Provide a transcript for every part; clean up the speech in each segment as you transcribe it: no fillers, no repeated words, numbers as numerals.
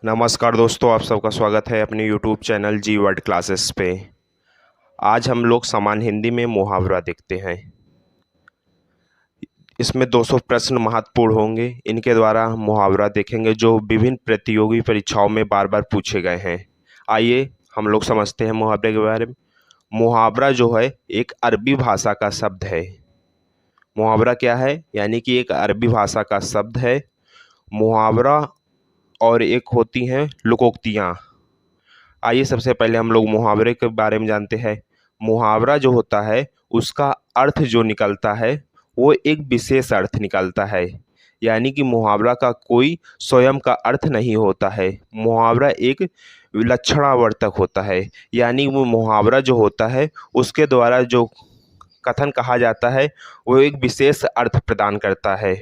नमस्कार दोस्तों, आप सबका स्वागत है अपने YouTube चैनल जी वर्ड क्लासेस पे। आज हम लोग सामान्य हिंदी में मुहावरा देखते हैं। इसमें 200 प्रश्न महत्वपूर्ण होंगे। इनके द्वारा हम मुहावरा देखेंगे जो विभिन्न प्रतियोगी परीक्षाओं में बार बार पूछे गए हैं। आइए हम लोग समझते हैं मुहावरे के बारे में। मुहावरा जो है एक अरबी भाषा का शब्द है। मुहावरा क्या है? यानी कि एक अरबी भाषा का शब्द है मुहावरा। और एक होती हैं लोकोक्तियाँ। आइए सबसे पहले हम लोग मुहावरे के बारे में जानते हैं। मुहावरा जो होता है उसका अर्थ जो निकलता है वो एक विशेष अर्थ निकलता है। यानी कि मुहावरा का कोई स्वयं का अर्थ नहीं होता है। मुहावरा एक विलक्षणावर्तक होता है। यानी वो मुहावरा जो होता है उसके द्वारा जो कथन कहा जाता है वो एक विशेष अर्थ प्रदान करता है।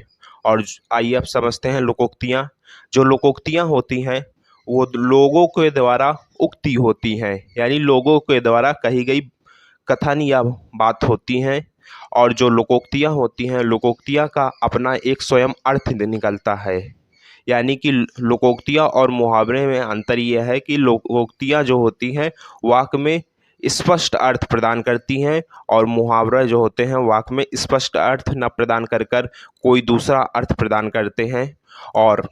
और आइए अब समझते हैं लोकोक्तियाँ। जो लोकोक्तियाँ होती हैं वो लोगों के द्वारा उक्ति होती हैं। यानी लोगों के द्वारा कही गई कथन या बात होती हैं। और जो लोकोक्तियाँ होती हैं, लोकोक्तियाँ का अपना एक स्वयं अर्थ निकलता है। यानी कि लोकोक्तियाँ और मुहावरे में अंतर यह है कि लोकोक्तियाँ जो होती हैं वाक्य में स्पष्ट अर्थ प्रदान करती हैं, और मुहावरा जो होते हैं वाक्य में स्पष्ट अर्थ न प्रदान कर कर कोई दूसरा अर्थ प्रदान करते हैं। और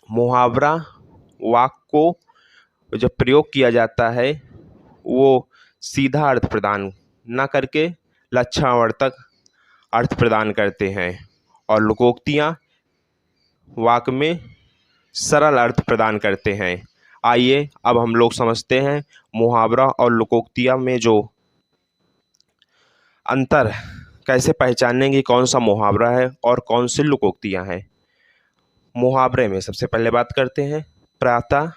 मुहावरा वाक्य को जब प्रयोग किया जाता है वो सीधा अर्थ प्रदान न करके लक्षणावर्तक अर्थ प्रदान करते हैं। और लोकोक्तियाँ वाक्य में सरल अर्थ प्रदान करते हैं। आइए अब हम लोग समझते हैं मुहावरा और लोकोक्तियाँ में जो अंतर, कैसे पहचानने की कौन सा मुहावरा है और कौन सी लोकोक्तियाँ हैं। मुहावरे में सबसे पहले बात करते हैं प्रातः।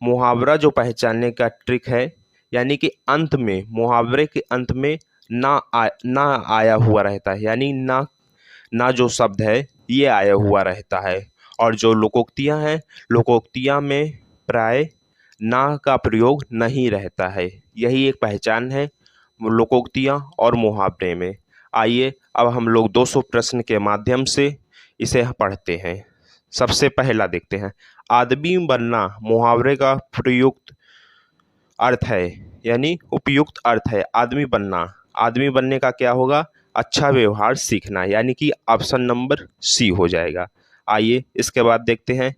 मुहावरा जो पहचानने का ट्रिक है, यानी कि अंत में, मुहावरे के अंत में ना आया हुआ रहता है। यानी ना जो शब्द है ये आया हुआ रहता है। और जो लोकोक्तियाँ हैं, लोकोक्तियाँ में प्राय ना का प्रयोग नहीं रहता है। यही एक पहचान है लोकोक्तियाँ और मुहावरे में। आइए अब हम लोग 200 प्रश्न के माध्यम से इसे पढ़ते हैं। सबसे पहला देखते हैं। आदमी बनना मुहावरे का प्रयुक्त अर्थ है। यानी उपयुक्त अर्थ है आदमी बनना। आदमी बनने का क्या होगा? अच्छा व्यवहार सीखना। यानी कि ऑप्शन नंबर सी हो जाएगा। आइए इसके बाद देखते हैं।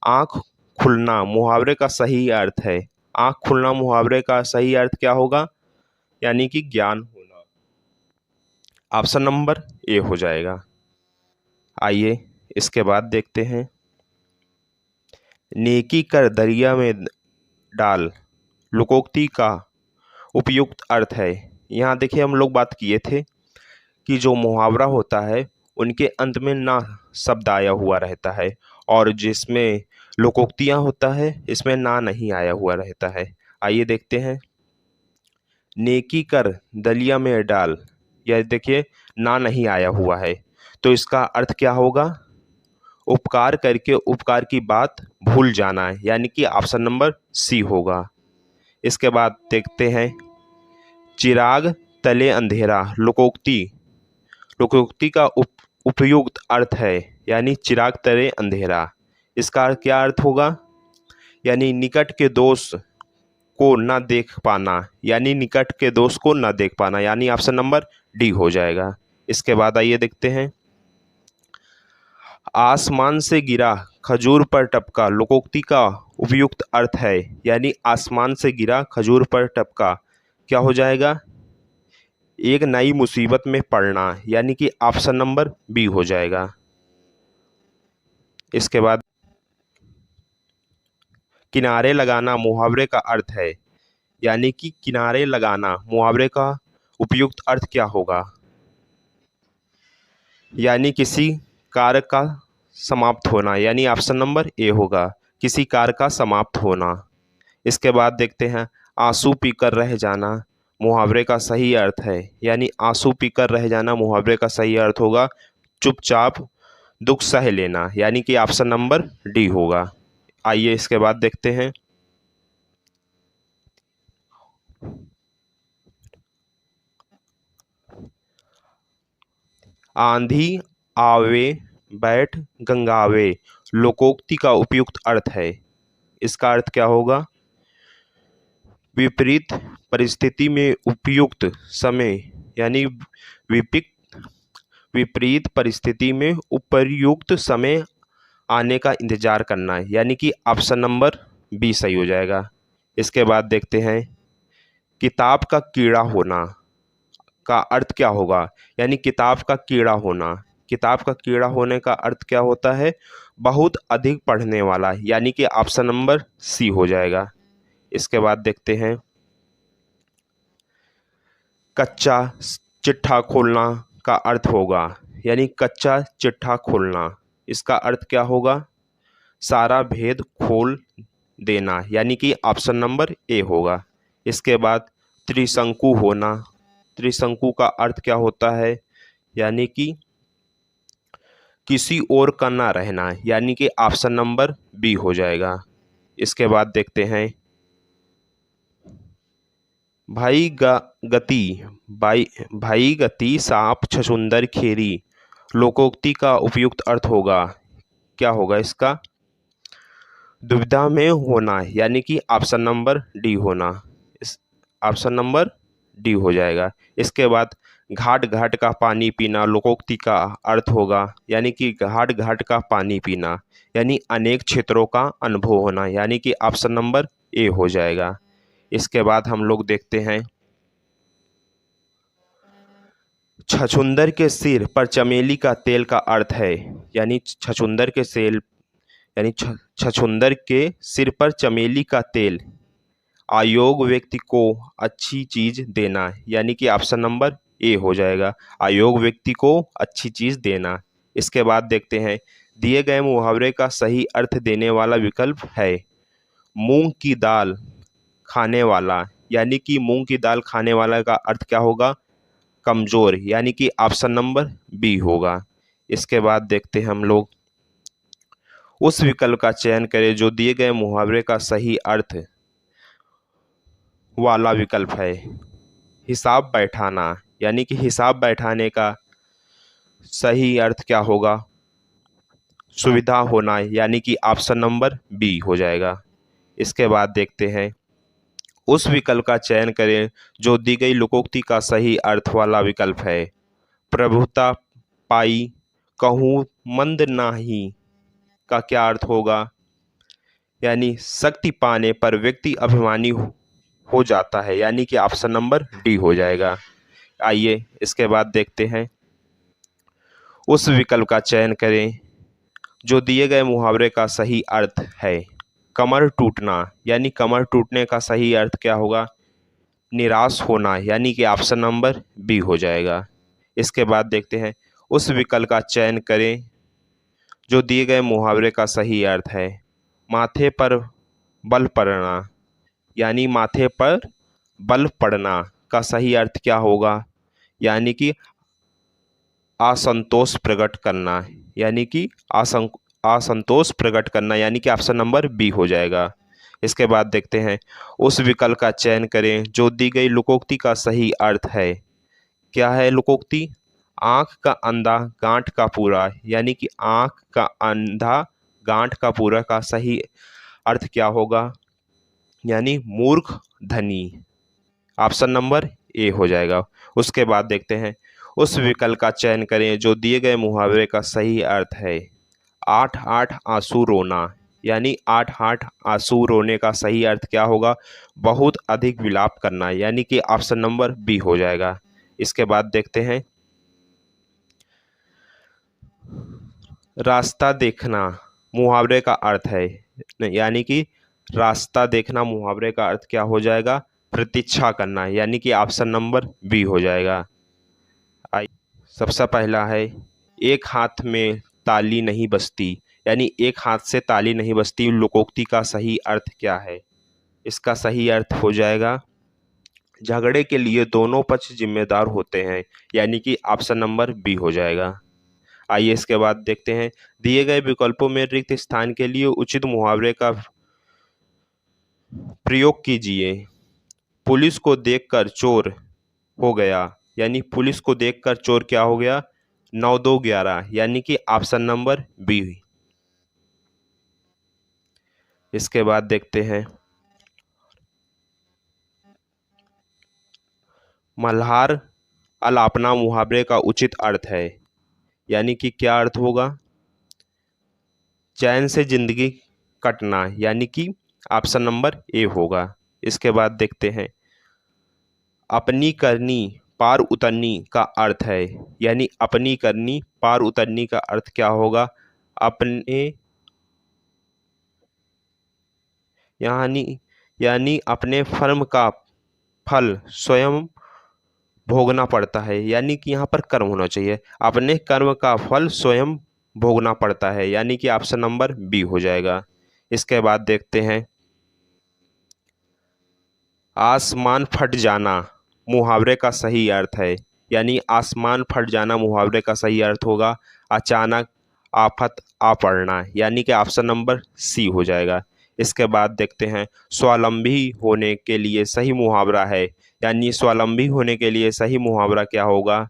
आँख खुलना मुहावरे का सही अर्थ है। आँख खुलना मुहावरे का सही अर्थ क्या होगा? यानी कि ज्ञान होना। ऑप्शन नंबर ए हो जाएगा। आइए इसके बाद देखते हैं। नेकी कर दरिया में डाल लोकोक्ति का उपयुक्त अर्थ है। यहाँ देखिए हम लोग बात किए थे कि जो मुहावरा होता है उनके अंत में ना शब्द आया हुआ रहता है, और जिसमें लोकोक्तियाँ होता है इसमें ना नहीं आया हुआ रहता है। आइए देखते हैं। नेकी कर दलिया में डाल, यह देखिए ना नहीं आया हुआ है, तो इसका अर्थ क्या होगा? उपकार करके उपकार की बात भूल जाना है। यानी कि ऑप्शन नंबर सी होगा। इसके बाद देखते हैं। चिराग तले अंधेरा लोकोक्ति। लोकोक्ति का उपयुक्त अर्थ है। यानी चिराग तले अंधेरा, इसका क्या अर्थ होगा? यानी निकट के दोस्त को न देख पाना। यानी निकट के दोस्त को न देख पाना, यानी ऑप्शन नंबर डी हो जाएगा। इसके बाद आइए देखते हैं। आसमान से गिरा खजूर पर टपका लोकोक्ति का उपयुक्त अर्थ है। यानी आसमान से गिरा खजूर पर टपका क्या हो जाएगा? एक नई मुसीबत में पड़ना। यानी कि ऑप्शन नंबर बी हो जाएगा। इसके बाद किनारे लगाना मुहावरे का अर्थ है। यानी कि किनारे लगाना मुहावरे का उपयुक्त अर्थ क्या होगा? यानी किसी कार्य का समाप्त होना। यानी ऑप्शन नंबर ए होगा, किसी कार्य का समाप्त होना। इसके बाद देखते हैं। आंसू पीकर रह जाना मुहावरे का सही अर्थ है। यानी आंसू पीकर रह जाना मुहावरे का सही अर्थ होगा चुपचाप दुख सह लेना। यानी कि ऑप्शन नंबर डी होगा। आइए इसके बाद देखते हैं। आंधी आवे बैठ गंगावे लोकोक्ति का उपयुक्त अर्थ है। इसका अर्थ क्या होगा? विपरीत परिस्थिति में उपयुक्त समय, यानी विपरीत परिस्थिति में उपयुक्त समय आने का इंतजार करना है, यानी कि ऑप्शन नंबर बी सही हो जाएगा। इसके बाद देखते हैं किताब का कीड़ा होना का अर्थ क्या होगा, यानी किताब का कीड़ा होना। किताब का कीड़ा होने का अर्थ क्या होता है? बहुत अधिक पढ़ने वाला, यानी कि ऑप्शन नंबर सी हो जाएगा। इसके बाद देखते हैं कच्चा चिट्ठा खोलना का अर्थ होगा, यानी कच्चा चिट्ठा खोलना, इसका अर्थ क्या होगा? सारा भेद खोल देना, यानी कि ऑप्शन नंबर ए होगा। इसके बाद त्रिशंकु होना, त्रिशंकु का अर्थ क्या होता है? यानी कि किसी और का ना रहना, यानी कि ऑप्शन नंबर बी हो जाएगा। इसके बाद देखते हैं भाई गति सांप छछूंदर खेरी लोकोक्ति का उपयुक्त अर्थ होगा, क्या होगा इसका? दुविधा में होना, यानी कि ऑप्शन नंबर डी होना। इस ऑप्शन नंबर डी हो जाएगा। इसके बाद घाट घाट का पानी पीना लोकोक्ति का अर्थ होगा, यानी कि घाट घाट का पानी पीना, यानी अनेक क्षेत्रों का अनुभव होना, यानी कि ऑप्शन नंबर ए हो जाएगा। इसके बाद हम लोग देखते हैं छछूंदर के सिर पर चमेली का तेल का अर्थ है, यानी छछूंदर के सेल यानी छछूंदर के सिर पर चमेली का तेल अयोग्य व्यक्ति को अच्छी चीज देना, यानी कि ऑप्शन नंबर ए हो जाएगा, अयोग्य व्यक्ति को अच्छी चीज देना। इसके बाद देखते हैं दिए गए मुहावरे का सही अर्थ देने वाला विकल्प है मूंग की दाल खाने वाला, यानी कि मूंग की दाल खाने वाला का अर्थ क्या होगा? कमजोर, यानी कि ऑप्शन नंबर बी होगा। इसके बाद देखते हैं हम लोग उस विकल्प का चयन करें जो दिए गए मुहावरे का सही अर्थ वाला विकल्प है हिसाब बैठाना, यानी कि हिसाब बैठाने का सही अर्थ क्या होगा? सुविधा होना, यानी कि ऑप्शन नंबर बी हो जाएगा। इसके बाद देखते हैं उस विकल्प का चयन करें जो दी गई लोकोक्ति का सही अर्थ वाला विकल्प है प्रभुता पाई कहूँ मंद नाही का क्या अर्थ होगा? यानी शक्ति पाने पर व्यक्ति अभिमानी हो जाता है, यानी कि ऑप्शन नंबर डी हो जाएगा। आइए इसके बाद देखते हैं उस विकल्प का चयन करें जो दिए गए मुहावरे का सही अर्थ है कमर टूटना, यानी कमर टूटने का सही अर्थ क्या होगा? निराश होना, यानी कि ऑप्शन नंबर बी हो जाएगा। इसके बाद देखते हैं उस विकल्प का चयन करें जो दिए गए मुहावरे का सही अर्थ है माथे पर बल पड़ना, यानी माथे पर बल पड़ना का सही अर्थ क्या होगा? यानी कि असंतोष प्रकट करना, यानी कि असंतोष प्रकट करना, यानी कि ऑप्शन नंबर बी हो जाएगा। इसके बाद देखते हैं उस विकल्प का चयन करें जो दी गई लोकोक्ति का सही अर्थ है, क्या है लोकोक्ति? आंख का अंधा गांठ का पूरा, यानी कि आंख का अंधा गांठ का पूरा का सही अर्थ क्या होगा? यानी मूर्ख धनी, ऑप्शन नंबर ए हो जाएगा। उसके बाद देखते हैं उस विकल्प का चयन करें जो दिए गए मुहावरे का सही अर्थ है आठ आठ आंसू रोना, यानी आठ आठ आंसू रोने का सही अर्थ क्या होगा? बहुत अधिक विलाप करना, यानी कि ऑप्शन नंबर बी हो जाएगा। इसके बाद देखते हैं रास्ता देखना मुहावरे का अर्थ है, यानी कि रास्ता देखना मुहावरे का अर्थ क्या हो जाएगा? प्रतीक्षा करना, यानी कि ऑप्शन नंबर बी हो जाएगा। सबसे पहला है एक हाथ में ताली नहीं बजती, यानी एक हाथ से ताली नहीं बजती लोकोक्ति का सही अर्थ क्या है? इसका सही अर्थ हो जाएगा झगड़े के लिए दोनों पक्ष जिम्मेदार होते हैं, यानी कि ऑप्शन नंबर बी हो जाएगा। आइए इसके बाद देखते हैं दिए गए विकल्पों में रिक्त स्थान के लिए उचित मुहावरे का प्रयोग कीजिए। पुलिस को देखकर चोर हो गया, यानी पुलिस को देखकर चोर क्या हो गया? 9 2 11 यानी कि ऑप्शन नंबर बी। इसके बाद देखते हैं मल्हार अलापना मुहावरे का उचित अर्थ है, यानी कि क्या अर्थ होगा? चैन से जिंदगी कटना, यानी कि ऑप्शन नंबर ए होगा। इसके बाद देखते हैं अपनी करनी पार उतरनी का अर्थ है, यानी अपनी करनी पार उतरनी का अर्थ क्या होगा? अपने यानी यानी अपने फर्म का फल स्वयं भोगना पड़ता है, यानी कि यहाँ पर कर्म होना चाहिए। अपने कर्म का फल स्वयं भोगना पड़ता है, यानी कि ऑप्शन नंबर बी हो जाएगा। इसके बाद देखते हैं आसमान फट जाना मुहावरे का सही अर्थ है, यानी आसमान फट जाना मुहावरे का सही अर्थ होगा अचानक आफत आ पड़ना, यानी कि ऑप्शन नंबर सी हो जाएगा। इसके बाद देखते हैं स्वावलंबी होने के लिए सही मुहावरा है, यानी स्वावलंबी होने के लिए सही मुहावरा क्या होगा?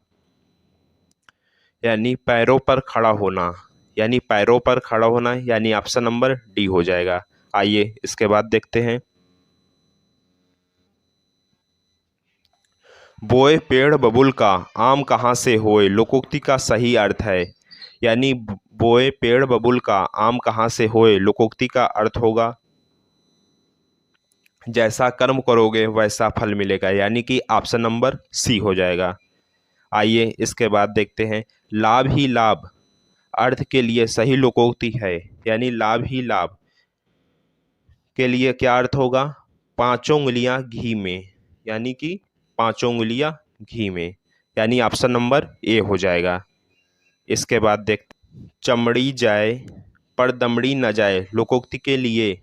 यानी पैरों पर खड़ा होना, यानी पैरों पर खड़ा होना, यानी ऑप्शन नंबर डी हो जाएगा। आइए इसके बाद देखते हैं बोए पेड़ बबुल का आम कहाँ से होए लोकोक्ति का सही अर्थ है, यानी बोए पेड़ बबुल का आम कहाँ से होए लोकोक्ति का अर्थ होगा जैसा कर्म करोगे वैसा फल मिलेगा, यानी कि ऑप्शन नंबर सी हो जाएगा। आइए इसके बाद देखते हैं लाभ ही लाभ अर्थ के लिए सही लोकोक्ति है, यानी लाभ ही लाभ के लिए क्या अर्थ होगा? पांचों उंगलियां घी में, यानी कि पांचों उंगलियां घी में, यानी ऑप्शन नंबर ए हो जाएगा। इसके बाद देख चमड़ी जाए पर दमड़ी न जाए लोकोक्ति के लिए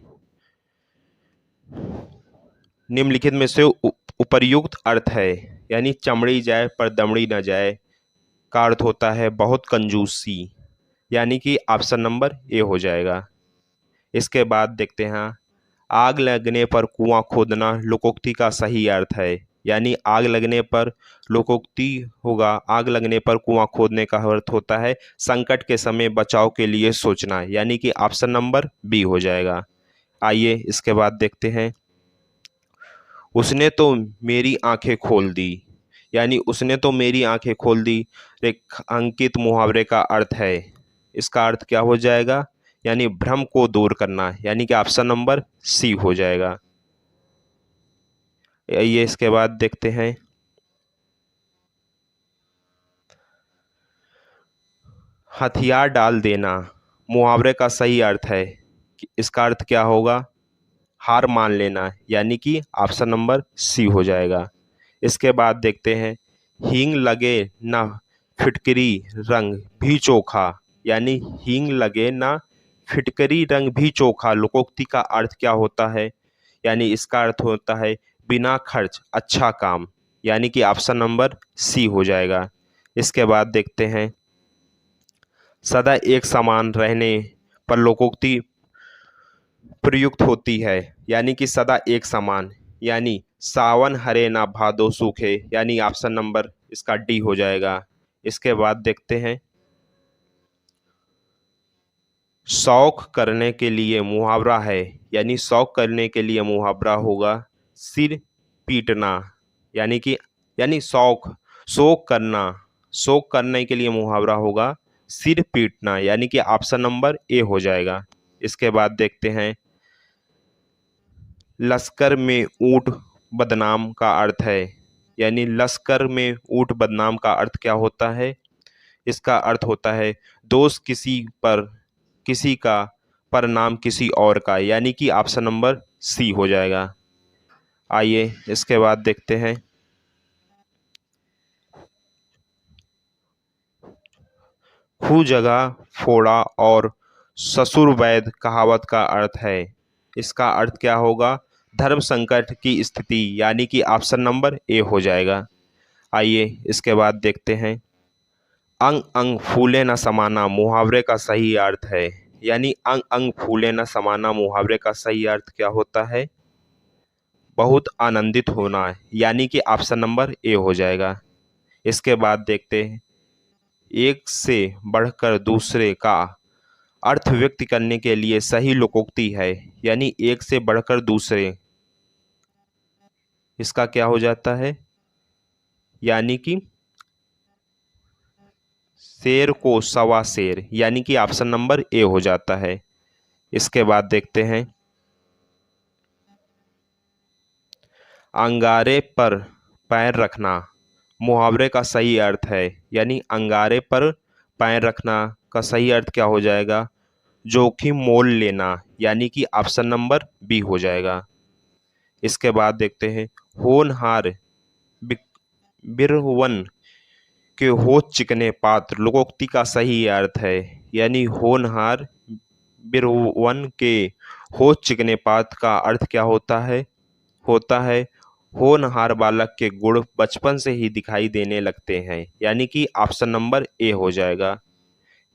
निम्नलिखित में से उपर्युक्त अर्थ है, यानी चमड़ी जाए पर दमड़ी न जाए का अर्थ होता है बहुत कंजूसी, यानी कि ऑप्शन नंबर ए हो जाएगा। इसके बाद देखते हैं आग लगने पर कुआं खोदना लोकोक्ति का सही अर्थ है, यानी आग लगने पर लोकोक्ति होगा आग लगने पर कुआं खोदने का अर्थ होता है संकट के समय बचाव के लिए सोचना, यानी कि ऑप्शन नंबर बी हो जाएगा। आइए इसके बाद देखते हैं उसने तो मेरी आंखें खोल दी, यानी उसने तो मेरी आंखें खोल दी रेखांकित मुहावरे का अर्थ है। इसका अर्थ क्या हो जाएगा? यानी भ्रम को दूर करना, यानी कि ऑप्शन नंबर सी हो जाएगा। ये इसके बाद देखते हैं हथियार डाल देना मुहावरे का सही अर्थ है, इसका अर्थ क्या होगा? हार मान लेना, यानी कि ऑप्शन नंबर सी हो जाएगा। इसके बाद देखते हैं हींग लगे ना फिटकरी रंग भी चोखा, यानी हींग लगे ना फिटकरी रंग भी चोखा लोकोक्ति का अर्थ क्या होता है? यानी इसका अर्थ होता है बिना खर्च अच्छा काम, यानी कि ऑप्शन नंबर सी हो जाएगा। इसके बाद देखते हैं सदा एक समान रहने पर लोकोक्ति प्रयुक्त होती है, यानी कि सदा एक समान, यानी सावन हरे ना भादो सूखे, यानी ऑप्शन नंबर इसका डी हो जाएगा। इसके बाद देखते हैं शौक करने के लिए मुहावरा है, यानी शौक करने के लिए मुहावरा होगा सिर पीटना, यानी कि यानी शौक करने के लिए मुहावरा होगा सिर पीटना, यानी कि ऑप्शन नंबर ए हो जाएगा। इसके बाद देखते हैं लश्कर में ऊंट बदनाम का अर्थ है, यानी लश्कर में ऊंट बदनाम का अर्थ क्या होता है? इसका अर्थ होता है दोष किसी का पर नाम किसी और का, यानी कि ऑप्शन नंबर सी हो जाएगा। आइए इसके बाद देखते हैं खू जगह फोड़ा और ससुर वैद कहावत का अर्थ है, इसका अर्थ क्या होगा? धर्म संकट की स्थिति, यानी कि ऑप्शन नंबर ए हो जाएगा। आइए इसके बाद देखते हैं अंग अंग फूले न समाना मुहावरे का सही अर्थ है, यानी अंग अंग फूले न समाना मुहावरे का सही अर्थ क्या होता है? बहुत आनंदित होना, यानी कि ऑप्शन नंबर ए हो जाएगा। इसके बाद देखते हैं एक से बढ़कर दूसरे का अर्थ व्यक्त करने के लिए सही लोकोक्ति है। यानी एक से बढ़कर दूसरे, इसका क्या हो जाता है, यानी कि शेर को सवा शेर, यानी कि ऑप्शन नंबर ए हो जाता है। इसके बाद देखते हैं, अंगारे पर पैर रखना मुहावरे का सही अर्थ है। यानी अंगारे पर पैर रखना का सही अर्थ क्या हो जाएगा, जोखिम मोल लेना, यानी कि ऑप्शन नंबर बी हो जाएगा। इसके बाद देखते हैं, होनहार बिरवन के होत चिकने पात्र लोकोक्ति का सही अर्थ है। यानी होनहार बिरवन के होत चिकने पात्र का अर्थ क्या होता है होनहार बालक के गुण बचपन से ही दिखाई देने लगते हैं, यानी कि ऑप्शन नंबर ए हो जाएगा।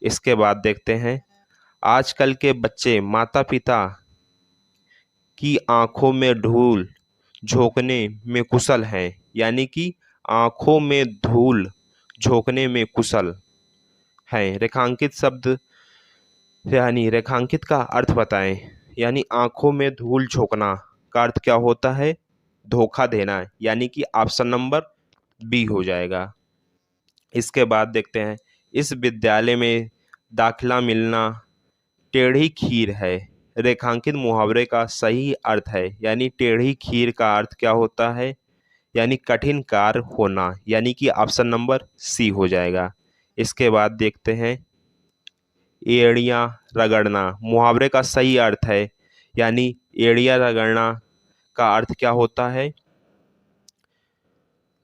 इसके बाद देखते हैं, आजकल के बच्चे माता पिता की आंखों में धूल झोंकने में कुशल हैं, यानी कि आंखों में धूल झोंकने में कुशल हैं। रेखांकित शब्द यानी रेखांकित का अर्थ बताएं। यानी आंखों में धूल झोंकना का अर्थ क्या होता है, धोखा देना, यानी कि ऑप्शन नंबर बी हो जाएगा। इसके बाद देखते हैं, इस विद्यालय में दाखिला मिलना टेढ़ी खीर है रेखांकित मुहावरे का सही अर्थ है। यानी टेढ़ी खीर का अर्थ क्या होता है, यानी कठिन कार्य होना, यानी कि ऑप्शन नंबर सी हो जाएगा। इसके बाद देखते हैं, एड़ियाँ रगड़ना मुहावरे का सही अर्थ है। यानी एड़ियाँ रगड़ना का अर्थ क्या होता है,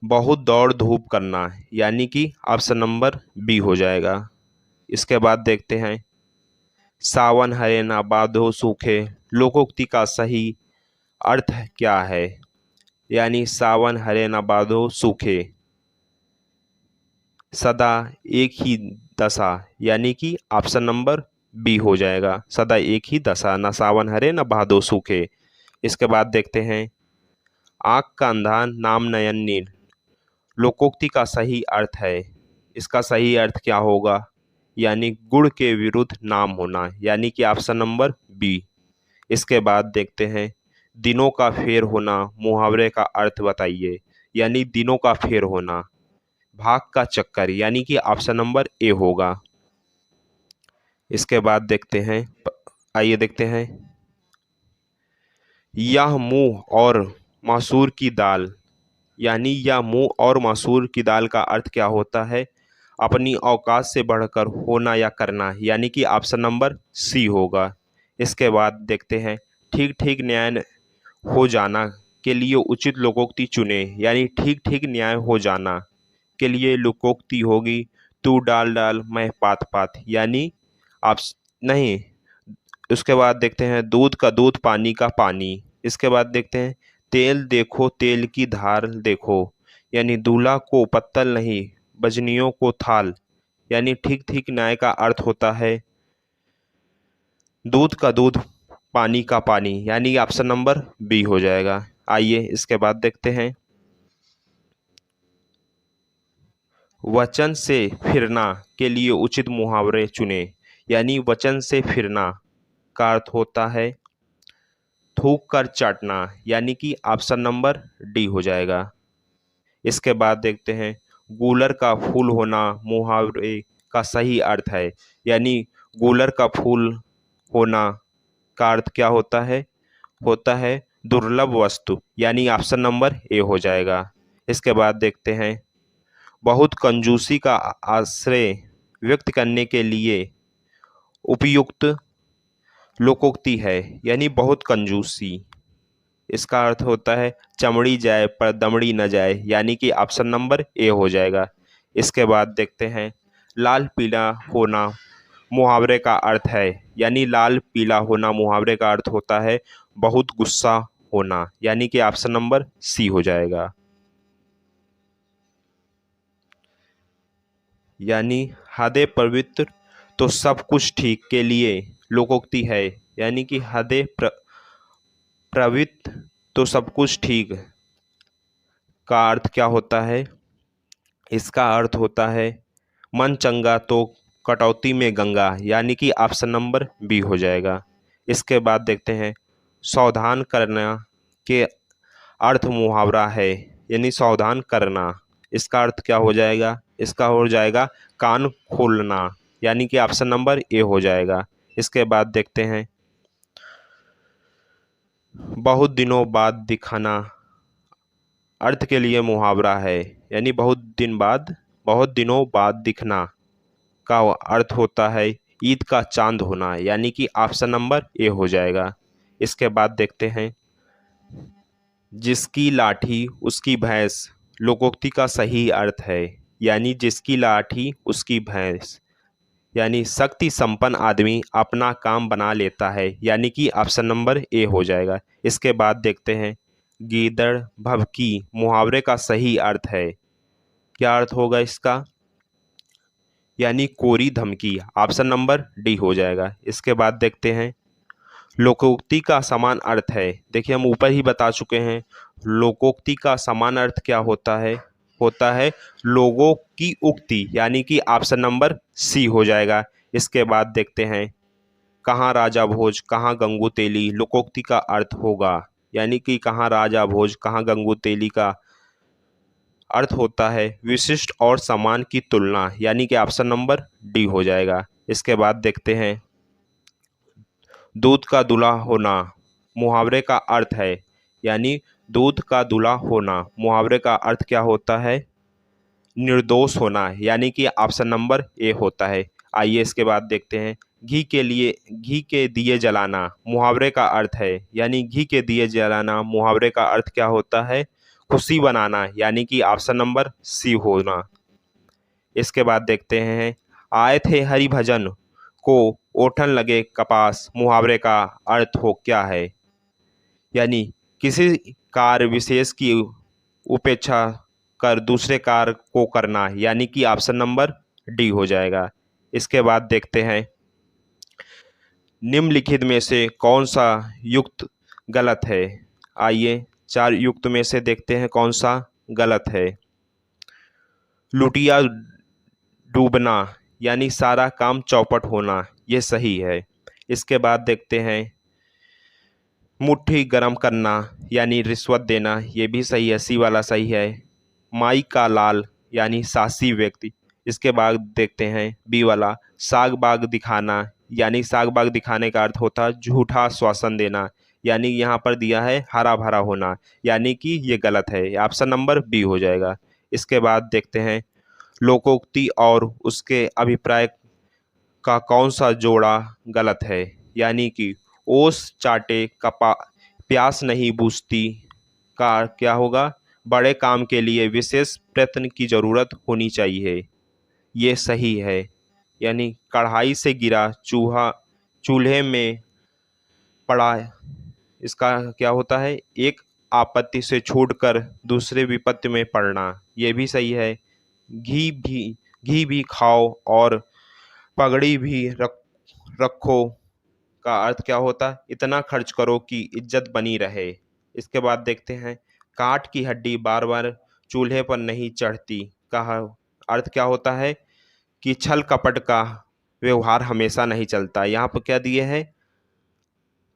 बहुत दौड़ धूप करना, यानी कि ऑप्शन नंबर बी हो जाएगा। इसके बाद देखते हैं, सावन हरे ना बादो सूखे लोकोक्ति का सही अर्थ क्या है। यानी सावन हरे ना बादो सूखे, सदा एक ही दशा, यानी कि ऑप्शन नंबर बी हो जाएगा। सदा एक ही दशा, ना सावन हरे ना भादो सूखे। इसके बाद देखते हैं, आँख का अंधा नाम नयन नील लोकोक्ति का सही अर्थ है। इसका सही अर्थ क्या होगा, यानी गुण के विरुद्ध नाम होना, यानी कि ऑप्शन नंबर बी। इसके बाद देखते हैं, दिनों का फेर होना मुहावरे का अर्थ बताइए। यानी दिनों का फेर होना, भाग का चक्कर, यानी कि ऑप्शन नंबर ए होगा। इसके बाद देखते हैं, आइए देखते हैं, यह मूंग और मसूर की दाल, यानी यह मूंग और मसूर की दाल का अर्थ क्या होता है, अपनी औकात से बढ़कर होना या करना, यानी कि ऑप्शन नंबर सी होगा। इसके बाद देखते हैं, ठीक ठीक न्याय हो जाना के लिए उचित लोकोक्ति चुने। यानी ठीक ठीक न्याय हो जाना के लिए लोकोक्ति होगी, तू डाल डाल मैं पात पात, यानी आप नहीं। उसके बाद देखते हैं, दूध का दूध पानी का पानी। इसके बाद देखते हैं, तेल देखो तेल की धार देखो, यानी दूल्हा को पत्तल नहीं बजनियों को थाल, यानी ठीक ठीक न्याय का अर्थ होता है दूध का दूध पानी का पानी, यानी ऑप्शन नंबर बी हो जाएगा। आइए इसके बाद देखते हैं, वचन से फिरना के लिए उचित मुहावरे चुने। यानी वचन से फिरना का अर्थ होता है थूक कर चाटना, यानी कि ऑप्शन नंबर डी हो जाएगा। इसके बाद देखते हैं, गूलर का फूल होना मुहावरे का सही अर्थ है। यानी गूलर का फूल होना का अर्थ क्या होता है दुर्लभ वस्तु, यानी ऑप्शन नंबर ए हो जाएगा। इसके बाद देखते हैं, बहुत कंजूसी का आश्रय व्यक्त करने के लिए उपयुक्त लोकोक्ति है। यानी बहुत कंजूसी, इसका अर्थ होता है चमड़ी जाए पर दमड़ी न जाए, यानी कि ऑप्शन नंबर ए हो जाएगा। इसके बाद देखते हैं, लाल पीला होना मुहावरे का अर्थ है। यानी लाल पीला होना मुहावरे का अर्थ होता है बहुत गुस्सा होना, यानी कि ऑप्शन नंबर सी हो जाएगा। यानी हदे पवित्र तो सब कुछ ठीक के लिए लोकोक्ति है। यानी कि हदे प्रवृत्त तो सब कुछ ठीक का अर्थ क्या होता है, इसका अर्थ होता है मन चंगा तो कटौती में गंगा, यानी कि ऑप्शन नंबर बी हो जाएगा। इसके बाद देखते हैं सावधान करना के अर्थ मुहावरा है, यानी सावधान करना, इसका अर्थ क्या हो जाएगा? इसका हो जाएगा कान खोलना, यानी कि ऑप्शन नंबर ए हो जाएगा। इसके बाद देखते हैं बहुत दिनों बाद दिखाना अर्थ के लिए मुहावरा है, यानी बहुत दिनों बाद दिखना का अर्थ होता है ईद का चांद होना, यानी कि ऑप्शन नंबर ए हो जाएगा। इसके बाद देखते हैं जिसकी लाठी उसकी भैंस लोकोक्ति का सही अर्थ है, यानी जिसकी लाठी उसकी भैंस, यानी शक्ति संपन्न आदमी अपना काम बना लेता है, यानी कि ऑप्शन नंबर ए हो जाएगा। इसके बाद देखते हैं गीदड़ भभकी मुहावरे का सही अर्थ है, क्या अर्थ होगा इसका? यानी कोरी धमकी, ऑप्शन नंबर डी हो जाएगा। इसके बाद देखते हैं लोकोक्ति का समान अर्थ है, देखिए हम ऊपर ही बता चुके हैं लोकोक्ति का समान अर्थ क्या होता है? होता है लोगों की उक्ति, यानी कि ऑप्शन नंबर सी हो जाएगा। इसके बाद देखते हैं कहाँ राजा भोज कहाँ गंगू तेली लोकोक्ति का अर्थ होगा, यानी कि कहाँ राजा भोज कहाँ गंगू तेली का अर्थ होता है विशिष्ट और समान की तुलना, यानी कि ऑप्शन नंबर डी हो जाएगा। इसके बाद देखते हैं दूध का दूल्हा होना मुहावरे का अर्थ है, यानी दूध का दूल्हा होना मुहावरे का अर्थ क्या होता है? निर्दोष होना, यानी कि ऑप्शन नंबर ए होता है। आइए इसके बाद देखते हैं घी के दिए जलाना मुहावरे का अर्थ है, यानी घी के दिए जलाना मुहावरे का अर्थ क्या होता है? खुशी बनाना, यानी कि ऑप्शन नंबर सी होना। इसके बाद देखते हैं आए थे हरि भजन को ओठन लगे कपास मुहावरे का अर्थ हो क्या है? यानी किसी कार्य विशेष की उपेक्षा कर दूसरे कार्य को करना, यानी कि ऑप्शन नंबर डी हो जाएगा। इसके बाद देखते हैं निम्नलिखित में से कौन सा युक्त गलत है? आइए 4 युक्त में से देखते हैं कौन सा गलत है। लुटिया डूबना, यानी सारा काम चौपट होना, ये सही है। इसके बाद देखते हैं मुट्ठी गरम करना, यानी रिश्वत देना, ये भी सही है, सी वाला सही है। माई का लाल, यानी साहसी व्यक्ति। इसके बाद देखते हैं बी वाला साग बाग दिखाना, यानी साग बाग दिखाने का अर्थ होता है झूठा आश्वासन देना, यानी यहाँ पर दिया है हरा भरा होना, यानी कि ये गलत है, ऑप्शन नंबर बी हो जाएगा। इसके बाद देखते हैं लोकोक्ति और उसके अभिप्राय का कौन सा जोड़ा गलत है, यानी कि ओस चाटे कपा प्यास नहीं बुझती का क्या होगा? बड़े काम के लिए विशेष प्रयत्न की जरूरत होनी चाहिए, ये सही है। यानी कढ़ाई से गिरा चूहा चूल्हे में पड़ा, इसका क्या होता है? एक आपत्ति से छूटकर दूसरे विपत्ति में पड़ना, ये भी सही है। घी भी घी भी खाओ और पगड़ी भी रखो का अर्थ क्या होता है? इतना खर्च करो कि इज्जत बनी रहे। इसके बाद देखते हैं काठ की हड्डी बार बार चूल्हे पर नहीं चढ़ती का अर्थ क्या होता है? कि छल कपट का व्यवहार हमेशा नहीं चलता। यहाँ पर क्या दिए है?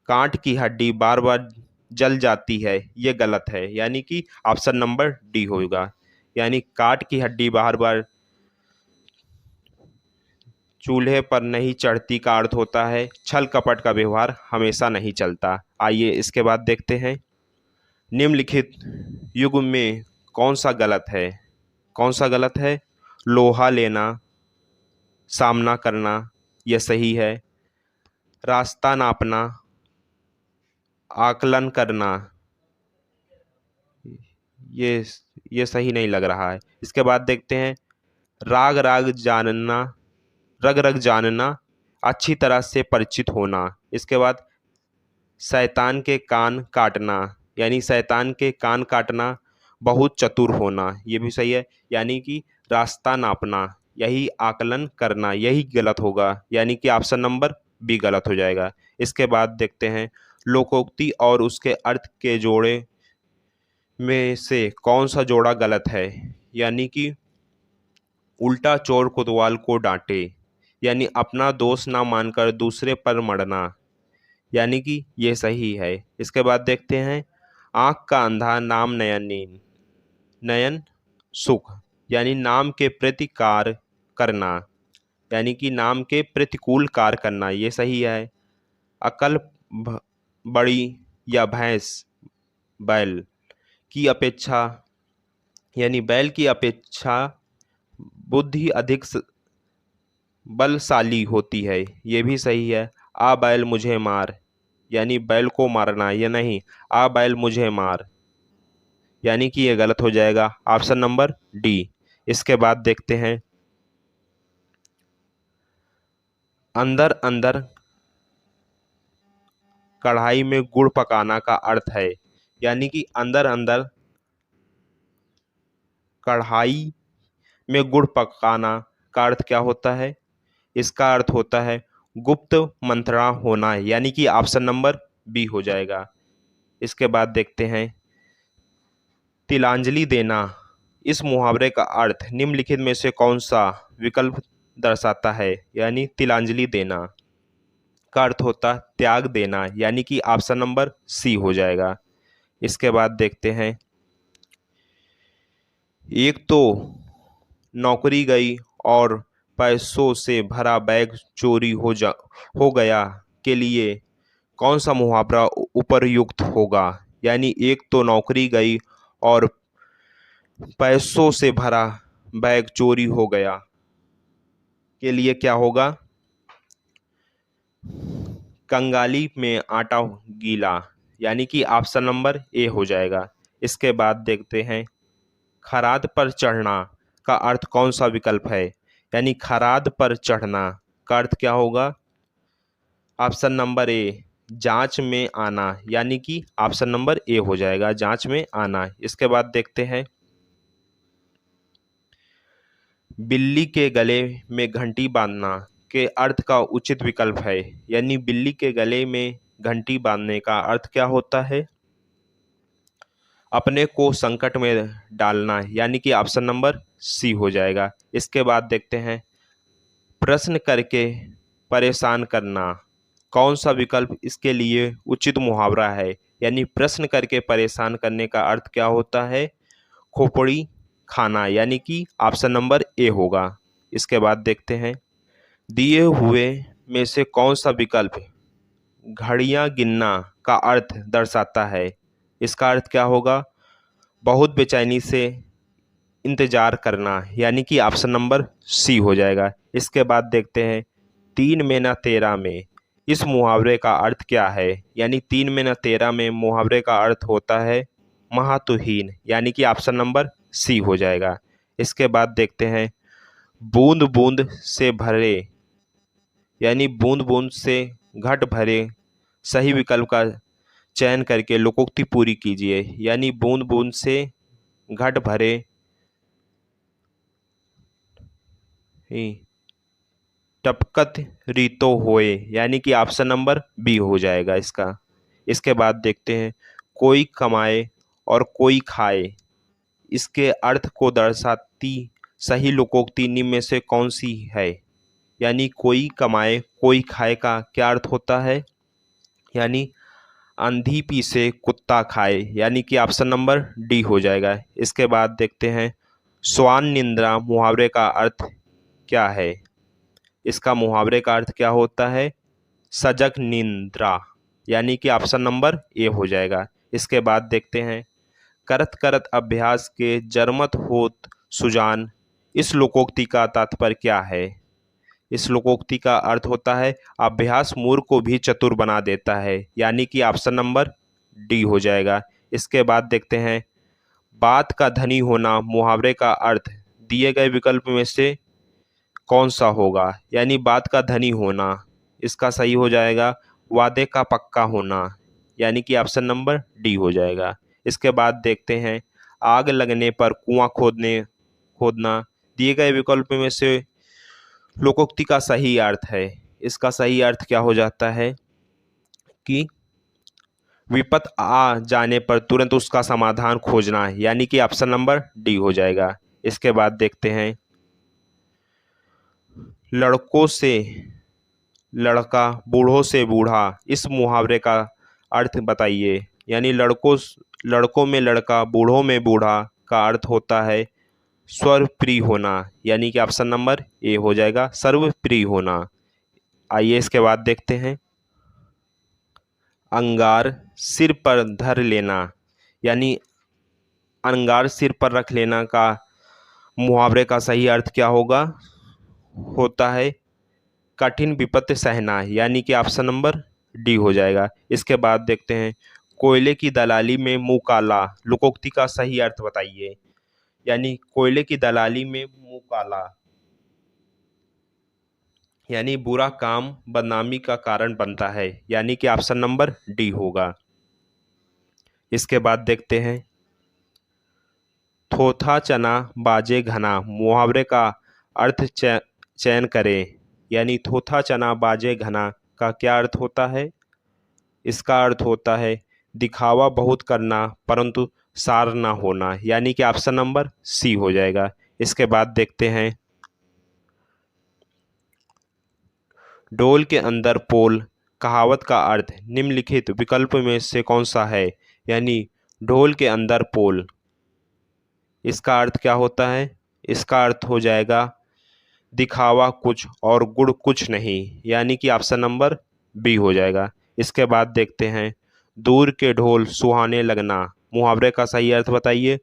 काठ की हड्डी बार बार जल जाती है, ये गलत है, यानी कि ऑप्शन नंबर डी होगा। यानी काठ की हड्डी बार बार चूल्हे पर नहीं चढ़ती का अर्थ होता है छल कपट का व्यवहार हमेशा नहीं चलता। आइए इसके बाद देखते हैं निम्नलिखित युग में कौन सा गलत है? कौन सा गलत है? लोहा लेना सामना करना, यह सही है। रास्ता नापना आकलन करना, ये ये सही नहीं लग रहा है। इसके बाद देखते हैं राग राग जानना रग रग जानना अच्छी तरह से परिचित होना। इसके बाद शैतान के कान काटना, यानी शैतान के कान काटना बहुत चतुर होना, ये भी सही है। यानी कि रास्ता नापना यही आकलन करना, यही गलत होगा, यानी कि ऑप्शन नंबर बी गलत हो जाएगा। इसके बाद देखते हैं लोकोक्ति और उसके अर्थ के जोड़े में से कौन सा जोड़ा गलत है, यानी कि उल्टा चोर कोतवाल को डांटे, यानी अपना दोष ना मानकर दूसरे पर मढ़ना, यानी कि ये सही है। इसके बाद देखते हैं, आंख का अंधा नाम नयन नयन सुख, यानी नाम के प्रति कार्य करना, यानी कि नाम के प्रतिकूल कार्य करना, ये सही है। अकल बड़ी या भैंस बैल की अपेक्षा, यानी बैल की अपेक्षा बुद्धि अधिक बलशाली होती है, ये भी सही है। आ बैल मुझे मार, यानी बैल को मारना, ये नहीं, आ बैल मुझे मार, यानी कि ये गलत हो जाएगा, ऑप्शन नंबर डी। इसके बाद देखते हैं, अंदर अंदर कढ़ाई में गुड़ पकाना का अर्थ है, यानी कि अंदर अंदर कढ़ाई में गुड़ पकाना का अर्थ क्या होता है? इसका अर्थ होता है गुप्त मंत्रणा होना, यानी कि ऑप्शन नंबर बी हो जाएगा। इसके बाद देखते हैं, तिलांजलि देना, इस मुहावरे का अर्थ निम्नलिखित में से कौन सा विकल्प दर्शाता है? यानी तिलांजलि देना का अर्थ होता त्याग देना, यानी कि ऑप्शन नंबर सी हो जाएगा। इसके बाद देखते हैं, एक तो नौकरी गई और पैसों से भरा बैग चोरी हो गया के लिए कौन सा मुहावरा उपयुक्त होगा? यानी एक तो नौकरी गई और पैसों से भरा बैग चोरी हो गया के लिए क्या होगा? कंगाली में आटा गीला, यानी कि ऑप्शन नंबर ए हो जाएगा। इसके बाद देखते हैं, खराद पर चढ़ना का अर्थ कौन सा विकल्प है? यानी खराद पर चढ़ना का अर्थ क्या होगा? ऑप्शन नंबर ए जांच में आना, यानी कि ऑप्शन नंबर ए हो जाएगा, जांच में आना। इसके बाद देखते हैं, बिल्ली के गले में घंटी बांधना के अर्थ का उचित विकल्प है, यानी बिल्ली के गले में घंटी बांधने का अर्थ क्या होता है? अपने को संकट में डालना, यानी कि ऑप्शन नंबर सी हो जाएगा। इसके बाद देखते हैं, प्रश्न करके परेशान करना, कौन सा विकल्प इसके लिए उचित मुहावरा है? यानी प्रश्न करके परेशान करने का अर्थ क्या होता है? खोपड़ी खाना, यानी कि ऑप्शन नंबर ए होगा। इसके बाद देखते हैं, दिए हुए में से कौन सा विकल्प घड़ियां गिनना का अर्थ दर्शाता है? इसका अर्थ क्या होगा? बहुत बेचैनी से इंतजार करना, यानी कि ऑप्शन नंबर सी हो जाएगा। इसके बाद देखते हैं, तीन में न तेरह में, इस मुहावरे का अर्थ क्या है? यानी तीन में न तेरह में मुहावरे का अर्थ होता है महातुहीन, यानी कि ऑप्शन नंबर सी हो जाएगा। इसके बाद देखते हैं, बूंद बूंद से भरे, यानी बूंद बूंद से घट भरे, सही विकल्प का चयन करके लोकोक्ति पूरी कीजिए। यानी बूंद बूंद से घट भरे टपकत रीतो होए, यानी कि ऑप्शन नंबर बी हो जाएगा इसका। इसके बाद देखते हैं, कोई कमाए और कोई खाए, इसके अर्थ को दर्शाती सही लोकोक्ति निम्न में से कौन सी है? यानी कोई कमाए कोई खाए का क्या अर्थ होता है? यानी अंधी पीसे कुत्ता खाए, यानी कि ऑप्शन नंबर डी हो जाएगा। इसके बाद देखते हैं, स्वान निंद्रा मुहावरे का अर्थ क्या है? इसका मुहावरे का अर्थ क्या होता है? सजग निंद्रा, यानी कि ऑप्शन नंबर ए हो जाएगा। इसके बाद देखते हैं, करत करत अभ्यास के जरमत होत सुजान, इस लोकोक्ति का तात्पर्य क्या है? इस लोकोक्ति का अर्थ होता है अभ्यास मूर्ख को भी चतुर बना देता है, यानी कि ऑप्शन नंबर डी हो जाएगा। इसके बाद देखते हैं, बात का धनी होना मुहावरे का अर्थ दिए गए विकल्प में से कौन सा होगा? यानी बात का धनी होना, इसका सही हो जाएगा वादे का पक्का होना, यानी कि ऑप्शन नंबर डी हो जाएगा। इसके बाद देखते हैं, आग लगने पर कुआं खोदना दिए गए विकल्प में से लोकोक्ति का सही अर्थ है। इसका सही अर्थ क्या हो जाता है कि विपत आ जाने पर तुरंत उसका समाधान खोजना, यानी कि ऑप्शन नंबर डी हो जाएगा। इसके बाद देखते हैं, लड़कों से लड़का, बूढ़ों से बूढ़ा, इस मुहावरे का अर्थ बताइए। यानी लड़कों में लड़का, बूढ़ों में बूढ़ा का अर्थ होता है सर्वप्रिय होना। यानी कि ऑप्शन नंबर ए हो जाएगा, सर्वप्रिय होना। आइए इसके बाद देखते हैं। अंगार सिर पर धर लेना, यानी अंगार सिर पर रख लेना का मुहावरे का सही अर्थ क्या होगा? होता है कठिन विपत्ति सहना। यानी कि ऑप्शन नंबर डी हो जाएगा। इसके बाद देखते हैं। कोयले की दलाली में मुंह काला, लोकोक्ति का सही अर्थ बताइए। यानी कोयले की दलाली में मुंह काला, यानी बुरा काम बदनामी का कारण बनता है। यानी कि ऑप्शन नंबर डी होगा। इसके बाद देखते हैं। थोथा चना बाजे घना, मुहावरे का अर्थ चयन करें। यानी थोथा चना बाजे घना का क्या अर्थ होता है? इसका अर्थ होता है दिखावा बहुत करना परंतु सार ना होना। यानी कि ऑप्शन नंबर सी हो जाएगा। इसके बाद देखते हैं। डोल के अंदर पोल कहावत का अर्थ निम्नलिखित विकल्प में से कौन सा है? यानी ढोल के अंदर पोल, इसका अर्थ क्या होता है? इसका अर्थ हो जाएगा दिखावा कुछ और गुड़ कुछ नहीं। यानी कि ऑप्शन नंबर बी हो जाएगा। इसके बाद देखते हैं। दूर के ढोल सुहाने लगना, मुहावरे का सही अर्थ बताइए।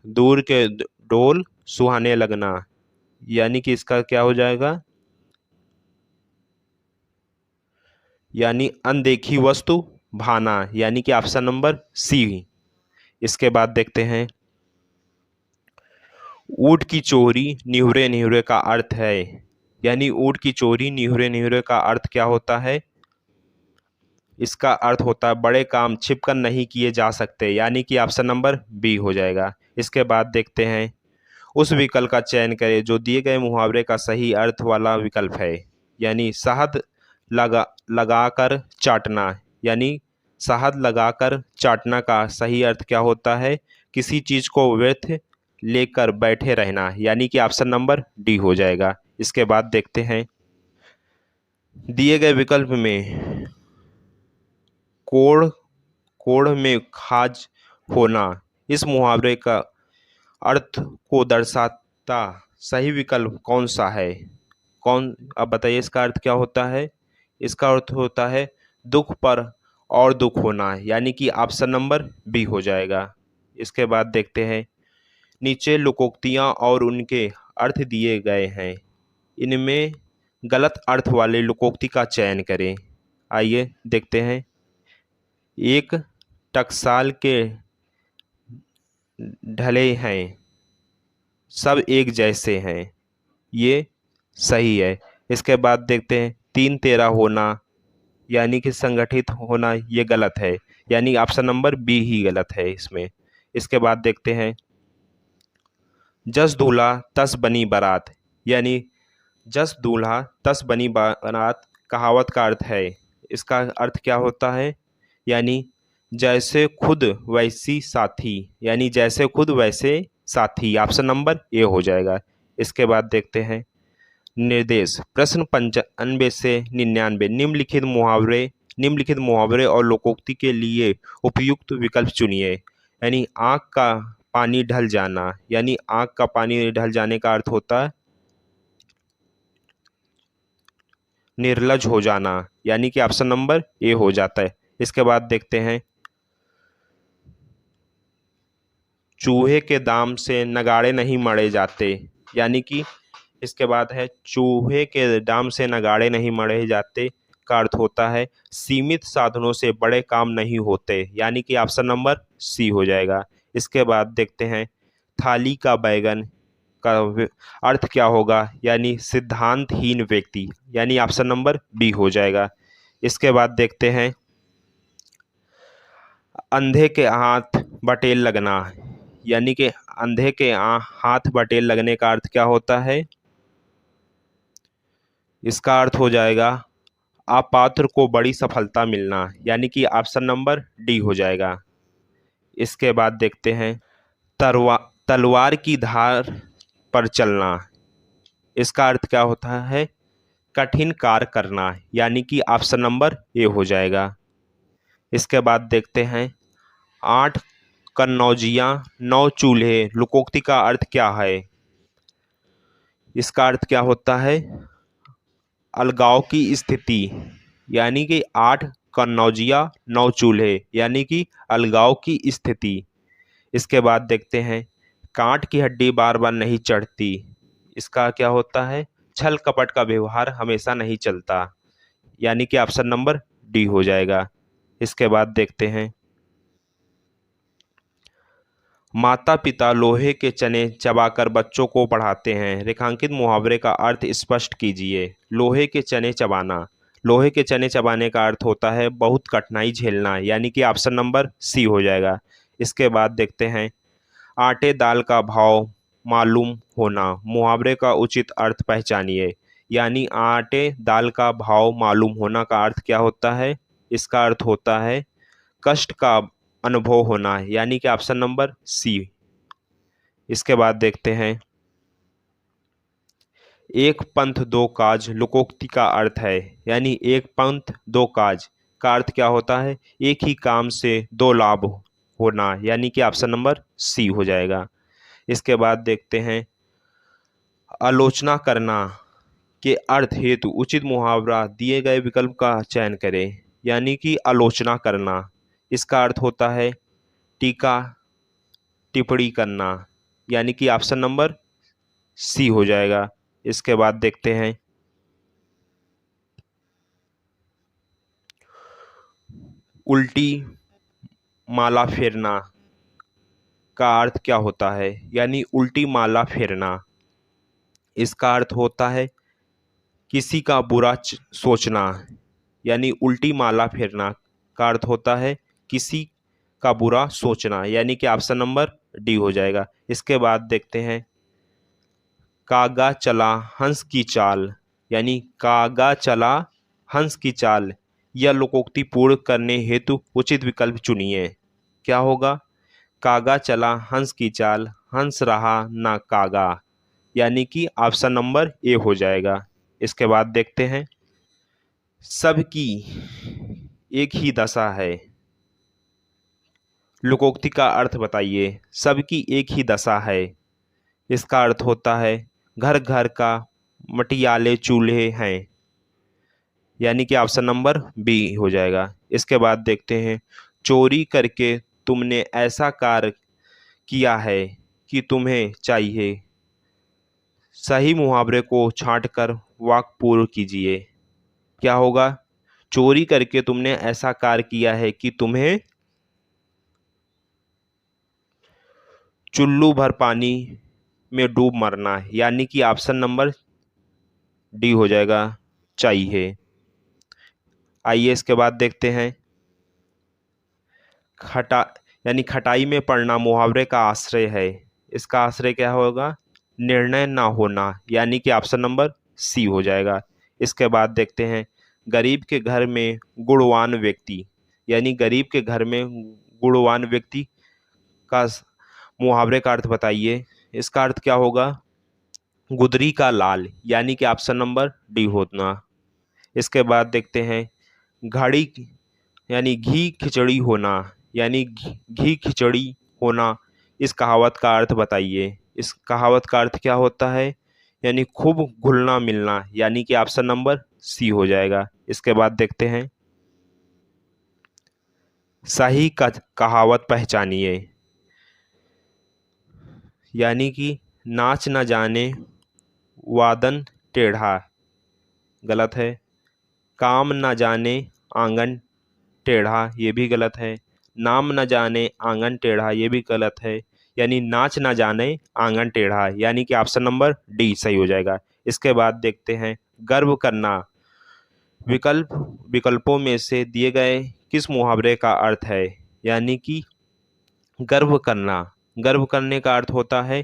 दूर के ढोल सुहाने लगना, यानी कि इसका क्या हो जाएगा? यानी अनदेखी वस्तु भाना। यानी कि ऑप्शन नंबर सी। इसके बाद देखते हैं। ऊँट की चोरी निहुरे निहुरे का अर्थ है। यानी ऊँट की चोरी निहुरे निहुरे का अर्थ क्या होता है? इसका अर्थ होता है बड़े काम छिपकर नहीं किए जा सकते। यानी कि ऑप्शन नंबर बी हो जाएगा। इसके बाद देखते हैं। उस विकल्प का चयन करें जो दिए गए मुहावरे का सही अर्थ वाला विकल्प है। यानी शहद लगाकर चाटना, यानी शहद लगाकर चाटना का सही अर्थ क्या होता है? किसी चीज को व्यर्थ लेकर बैठे रहना। यानी कि ऑप्शन नंबर डी हो जाएगा। इसके बाद देखते हैं। दिए गए विकल्प में कोढ़ कोढ़ में खाज होना, इस मुहावरे का अर्थ को दर्शाता सही विकल्प कौन सा है? अब बताइए इसका अर्थ क्या होता है? इसका अर्थ होता है दुख पर और दुख होना। यानी कि ऑप्शन नंबर बी हो जाएगा। इसके बाद देखते हैं। नीचे लोकोक्तियाँ और उनके अर्थ दिए गए हैं, इनमें गलत अर्थ वाले लोकोक्ति का चयन करें। आइए देखते हैं। एक टकसाल के ढले हैं, सब एक जैसे हैं, ये सही है। इसके बाद देखते हैं। तीन तेरा होना, यानी कि संगठित होना, ये गलत है। यानी ऑप्शन नंबर बी ही गलत है इसमें। इसके बाद देखते हैं। जस दूल्हा तस बनी बारात, यानी जस दूल्हा तस बनी बारात कहावत का अर्थ है। इसका अर्थ क्या होता है? यानी जैसे खुद वैसी साथी, यानी जैसे खुद वैसे साथी। ऑप्शन नंबर ए हो जाएगा। इसके बाद देखते हैं। निर्देश प्रश्न 95 से 99, निम्नलिखित मुहावरे और लोकोक्ति के लिए उपयुक्त विकल्प चुनिए। यानी आँख का पानी ढल जाना, यानी आँख का पानी ढल जाने का अर्थ होता है निर्लज हो जाना। यानी कि ऑप्शन नंबर ए हो जाता है। इसके बाद देखते हैं। चूहे के दाम से नगाड़े नहीं मढ़े जाते, यानी कि इसके बाद है चूहे के दाम से नगाड़े नहीं मढ़े जाते का अर्थ होता है सीमित साधनों से बड़े काम नहीं होते। यानी कि ऑप्शन नंबर सी हो जाएगा। इसके बाद देखते हैं। थाली का बैगन का अर्थ क्या होगा? यानी सिद्धांतहीन व्यक्ति। यानी ऑप्शन नंबर बी हो जाएगा। इसके बाद देखते हैं। अंधे के हाथ बटेल लगना, यानी कि अंधे के हाथ बटेल लगने का अर्थ क्या होता है? इसका अर्थ हो जाएगा अपात्र को बड़ी सफलता मिलना। यानी कि ऑप्शन नंबर डी हो जाएगा। इसके बाद देखते हैं। तलवार की धार पर चलना, इसका अर्थ क्या होता है? कठिन कार्य करना, यानी कि ऑप्शन नंबर ए हो जाएगा। इसके बाद देखते हैं 8 कन्नौजियां 9 चूल्हे, लोकोक्ति का अर्थ क्या है? इसका अर्थ क्या होता है? अलगाव की स्थिति, यानी कि 8 कन्नौजिया 9 चूल्हे, यानी कि अलगाव की स्थिति। इसके बाद देखते हैं कांट की हड्डी बार बार नहीं चढ़ती, इसका क्या होता है? छल कपट का व्यवहार हमेशा नहीं चलता, यानी कि ऑप्शन नंबर डी हो जाएगा। इसके बाद देखते हैं माता पिता लोहे के चने चबाकर बच्चों को पढ़ाते हैं, रेखांकित मुहावरे का अर्थ स्पष्ट कीजिए। लोहे के चने चबाना, लोहे के चने चबाने का अर्थ होता है बहुत कठिनाई झेलना, यानी कि ऑप्शन नंबर सी हो जाएगा। इसके बाद देखते हैं आटे दाल का भाव मालूम होना, मुहावरे का उचित अर्थ पहचानिए। यानी आटे दाल का भाव मालूम होना का अर्थ क्या होता है? इसका अर्थ होता है कष्ट का अनुभव होना, यानी कि ऑप्शन नंबर सी। इसके बाद देखते हैं एक पंथ दो काज, लोकोक्ति का अर्थ है, यानी एक पंथ दो काज का अर्थ क्या होता है? एक ही काम से दो लाभ होना, यानी कि ऑप्शन नंबर सी हो जाएगा। इसके बाद देखते हैं आलोचना करना के अर्थ हेतु उचित मुहावरा दिए गए विकल्प का चयन करें, यानी कि आलोचना करना, इसका अर्थ होता है टीका टिप्पणी करना, यानी कि ऑप्शन नंबर सी हो जाएगा। इसके बाद देखते हैं उल्टी माला फेरना का अर्थ क्या होता है? यानी उल्टी माला फेरना, इसका अर्थ होता है किसी का बुरा सोचना, यानी उल्टी माला फेरना का अर्थ होता है किसी का बुरा सोचना, यानी कि ऑप्शन नंबर डी हो जाएगा। इसके बाद देखते हैं कागा चला हंस की चाल, यानी कागा चला हंस की चाल, यह लोकोक्ति पूर्ण करने हेतु उचित विकल्प चुनिए। क्या होगा? कागा चला हंस की चाल, हंस रहा ना कागा, यानी कि ऑप्शन नंबर ए हो जाएगा। इसके बाद देखते हैं सबकी एक ही दशा है, लोकोक्ति का अर्थ बताइए। सबकी एक ही दशा है, इसका अर्थ होता है घर घर का मटियाले चूल्हे हैं, यानी कि ऑप्शन नंबर बी हो जाएगा। इसके बाद देखते हैं चोरी करके तुमने ऐसा कार्य किया है कि तुम्हें चाहिए। सही मुहावरे को छांटकर वाक्य पूर्ण कीजिए। क्या होगा? चोरी करके तुमने ऐसा कार्य किया है कि तुम्हें चुल्लू भर पानी में डूब मरना, यानी कि ऑप्शन नंबर डी हो जाएगा, चाहिए। आइए इसके बाद देखते हैं खटा यानी खटाई में पड़ना मुहावरे का आश्रय है, इसका आश्रय क्या होगा? निर्णय ना होना, यानी कि ऑप्शन नंबर सी हो जाएगा। इसके बाद देखते हैं गरीब के घर में गुणवान व्यक्ति, यानी गरीब के घर में गुणवान व्यक्ति का मुहावरे का अर्थ बताइए। इसका अर्थ क्या होगा? गुदरी का लाल, यानी कि ऑप्शन नंबर डी होना। इसके बाद देखते हैं घड़ी यानी घी खिचड़ी होना, यानी घी खिचड़ी होना, इस कहावत का अर्थ बताइए। इस कहावत का अर्थ क्या होता है? यानी खूब घुलना मिलना, यानी कि ऑप्शन नंबर सी हो जाएगा। इसके बाद देखते हैं सही का कहावत पहचानिए, यानी कि नाच न जाने वादन टेढ़ा, गलत है। काम न जाने आंगन टेढ़ा, ये भी गलत है। नाम न जाने आंगन टेढ़ा, ये भी गलत है। यानी नाच न जाने आंगन टेढ़ा, यानी कि ऑप्शन नंबर डी सही हो जाएगा। इसके बाद देखते हैं गर्व करना विकल्पों में से दिए गए किस मुहावरे का अर्थ है? यानी कि गर्व करना, गर्व करने का अर्थ होता है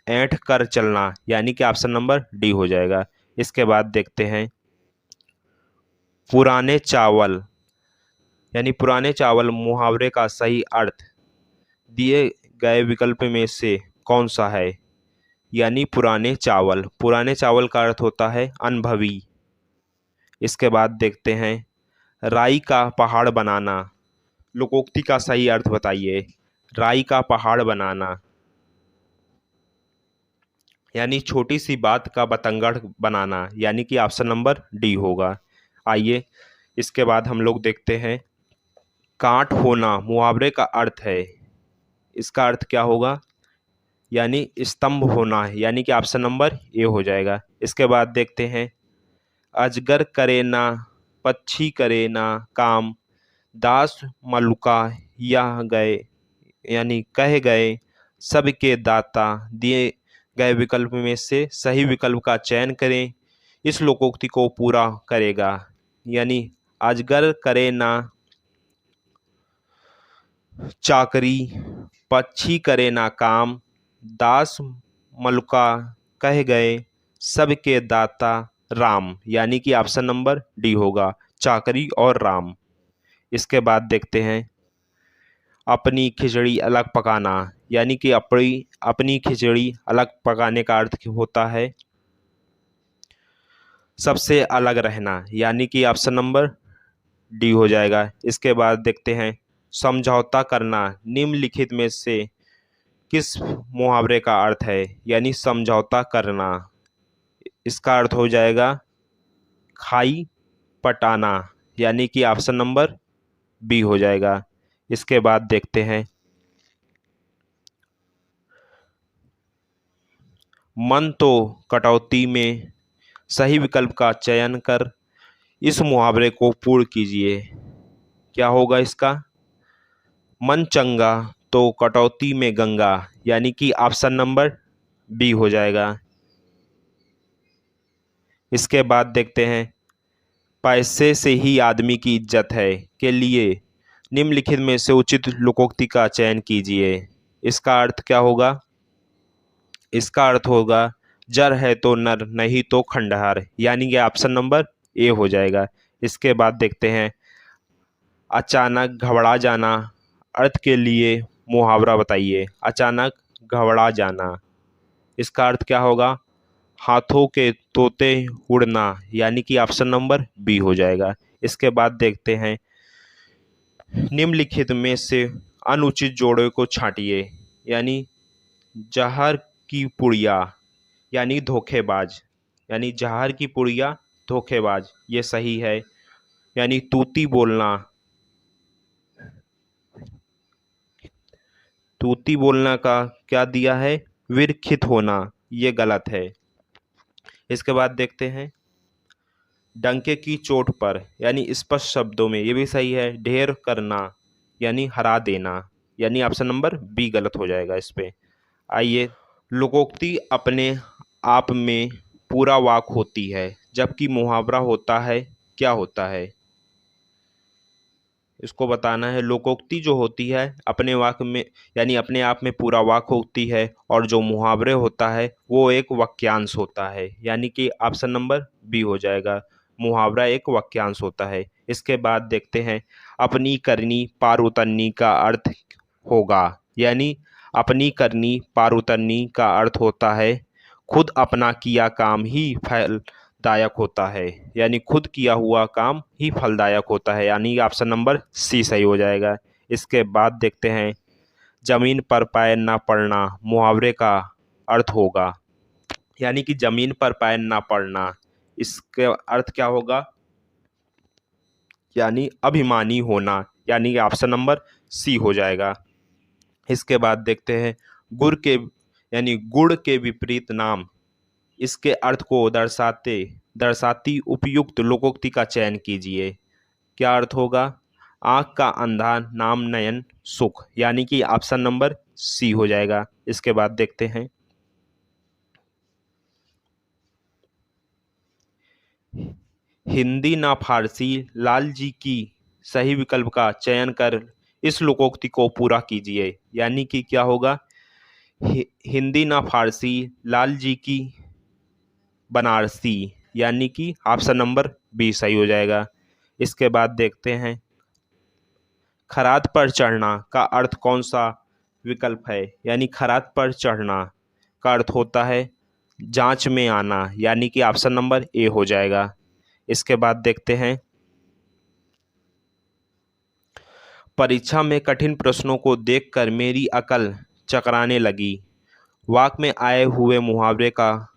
ऐंठ कर चलना, यानी कि ऑप्शन नंबर डी हो जाएगा। इसके बाद देखते हैं पुराने चावल, यानी पुराने चावल मुहावरे का सही अर्थ दिए गए विकल्प में से कौन सा है? यानी पुराने चावल का अर्थ होता है अनुभवी, इसके बाद देखते हैं राई का पहाड़ बनाना। लोकोक्ति का सही अर्थ बताइए। राई का पहाड़ बनाना यानी छोटी सी बात का बतंगड़ बनाना, यानी कि ऑप्शन नंबर डी होगा। आइए इसके बाद हम लोग देखते हैं कांट होना मुहावरे का अर्थ है। इसका अर्थ क्या होगा? यानी स्तंभ होना, यानी कि ऑप्शन नंबर ए हो जाएगा। इसके बाद देखते हैं अजगर करे ना पक्षी करे ना काम, दास मलुका यह गए, यानी कह गए सबके दाता। दिए गए विकल्प में से सही विकल्प का चयन करें, इस लोकोक्ति को पूरा करेगा। यानी अजगर करे ना चाकरी, पक्षी करे ना काम, दास मलुका कह गए सबके दाता राम, यानी कि ऑप्शन नंबर डी होगा, चाकरी और राम। इसके बाद देखते हैं अपनी खिचड़ी अलग पकाना, यानी कि अपनी अपनी खिचड़ी अलग पकाने का अर्थ होता है सबसे अलग रहना, यानी कि ऑप्शन नंबर डी हो जाएगा। इसके बाद देखते हैं समझौता करना निम्नलिखित में से किस मुहावरे का अर्थ है? यानी समझौता करना, इसका अर्थ हो जाएगा खाई पटाना, यानी कि ऑप्शन नंबर बी हो जाएगा। इसके बाद देखते हैं मन तो कटौती में, सही विकल्प का चयन कर इस मुहावरे को पूर्ण कीजिए। क्या होगा इसका? मन चंगा तो कटौती में गंगा, यानी कि ऑप्शन नंबर बी हो जाएगा। इसके बाद देखते हैं पैसे से ही आदमी की इज्जत है के लिए निम्नलिखित में से उचित लोकोक्ति का चयन कीजिए। इसका अर्थ क्या होगा? इसका अर्थ होगा जर है तो नर नहीं तो खंडहर, यानी कि ऑप्शन नंबर ए हो जाएगा। इसके बाद देखते हैं अचानक घबरा जाना, अर्थ के लिए मुहावरा बताइए। अचानक घबरा जाना, इसका अर्थ क्या होगा? हाथों के तोते उड़ना, यानी कि ऑप्शन नंबर बी हो जाएगा। इसके बाद देखते हैं निम्नलिखित में से अनुचित जोड़े को छांटिए, यानी जहर की पुड़िया यानी धोखेबाज, यानी जहर की पुड़िया धोखेबाज, ये सही है। यानी तूती बोलना, तूती बोलना का क्या दिया है? विरखित होना, ये गलत है। इसके बाद देखते हैं डंके की चोट पर, यानी स्पष्ट शब्दों में, ये भी सही है। ढेर करना यानी हरा देना, यानी ऑप्शन नंबर बी गलत हो जाएगा इस पे। आइए लोकोक्ति अपने आप में पूरा वाक्य होती है, जबकि मुहावरा होता है क्या होता है? इसको बताना है। लोकोक्ति जो होती है अपने वाक्य में, यानी अपने आप में पूरा वाक्य होती है, और जो मुहावरे होता है वो एक वाक्यांश होता है, यानी कि ऑप्शन नंबर बी हो जाएगा। मुहावरा एक वाक्यांश होता है। इसके बाद देखते हैं अपनी करनी पार उतरनी का अर्थ होगा, यानी अपनी करनी पार उतरनी का अर्थ होता है खुद अपना किया काम ही फलदायक होता है, यानी खुद किया हुआ काम ही फलदायक होता है, यानी ऑप्शन नंबर सी सही हो जाएगा। इसके बाद देखते हैं जमीन पर पैर ना पड़ना मुहावरे का अर्थ होगा, यानी कि जमीन पर पैर ना पड़ना, इसके अर्थ क्या होगा? यानी अभिमानी होना, यानी ऑप्शन नंबर सी हो जाएगा। इसके बाद देखते हैं गुड़ के, यानी गुड़ के विपरीत नाम, इसके अर्थ को दर्शाती उपयुक्त लोकोक्ति का चयन कीजिए। क्या अर्थ होगा? आँख का अंधा नाम नयन सुख, यानी कि ऑप्शन नंबर सी हो जाएगा। इसके बाद देखते हैं हिंदी ना फारसी लाल जी की, सही विकल्प का चयन कर इस लोकोक्ति को पूरा कीजिए, यानी कि क्या होगा? हिंदी ना फारसी लाल जी की बनारसी, यानी कि ऑप्शन नंबर बी सही हो जाएगा। इसके बाद देखते हैं खरात पर चढ़ना का अर्थ कौन सा विकल्प है? यानी खरात पर चढ़ना का अर्थ होता है जांच में आना, यानी कि ऑप्शन नंबर ए हो जाएगा। इसके बाद देखते हैं, परीक्षा में कठिन प्रश्नों को देखकर मेरी अकल चकराने लगी। वाक्य में आए हुए मुहावरे का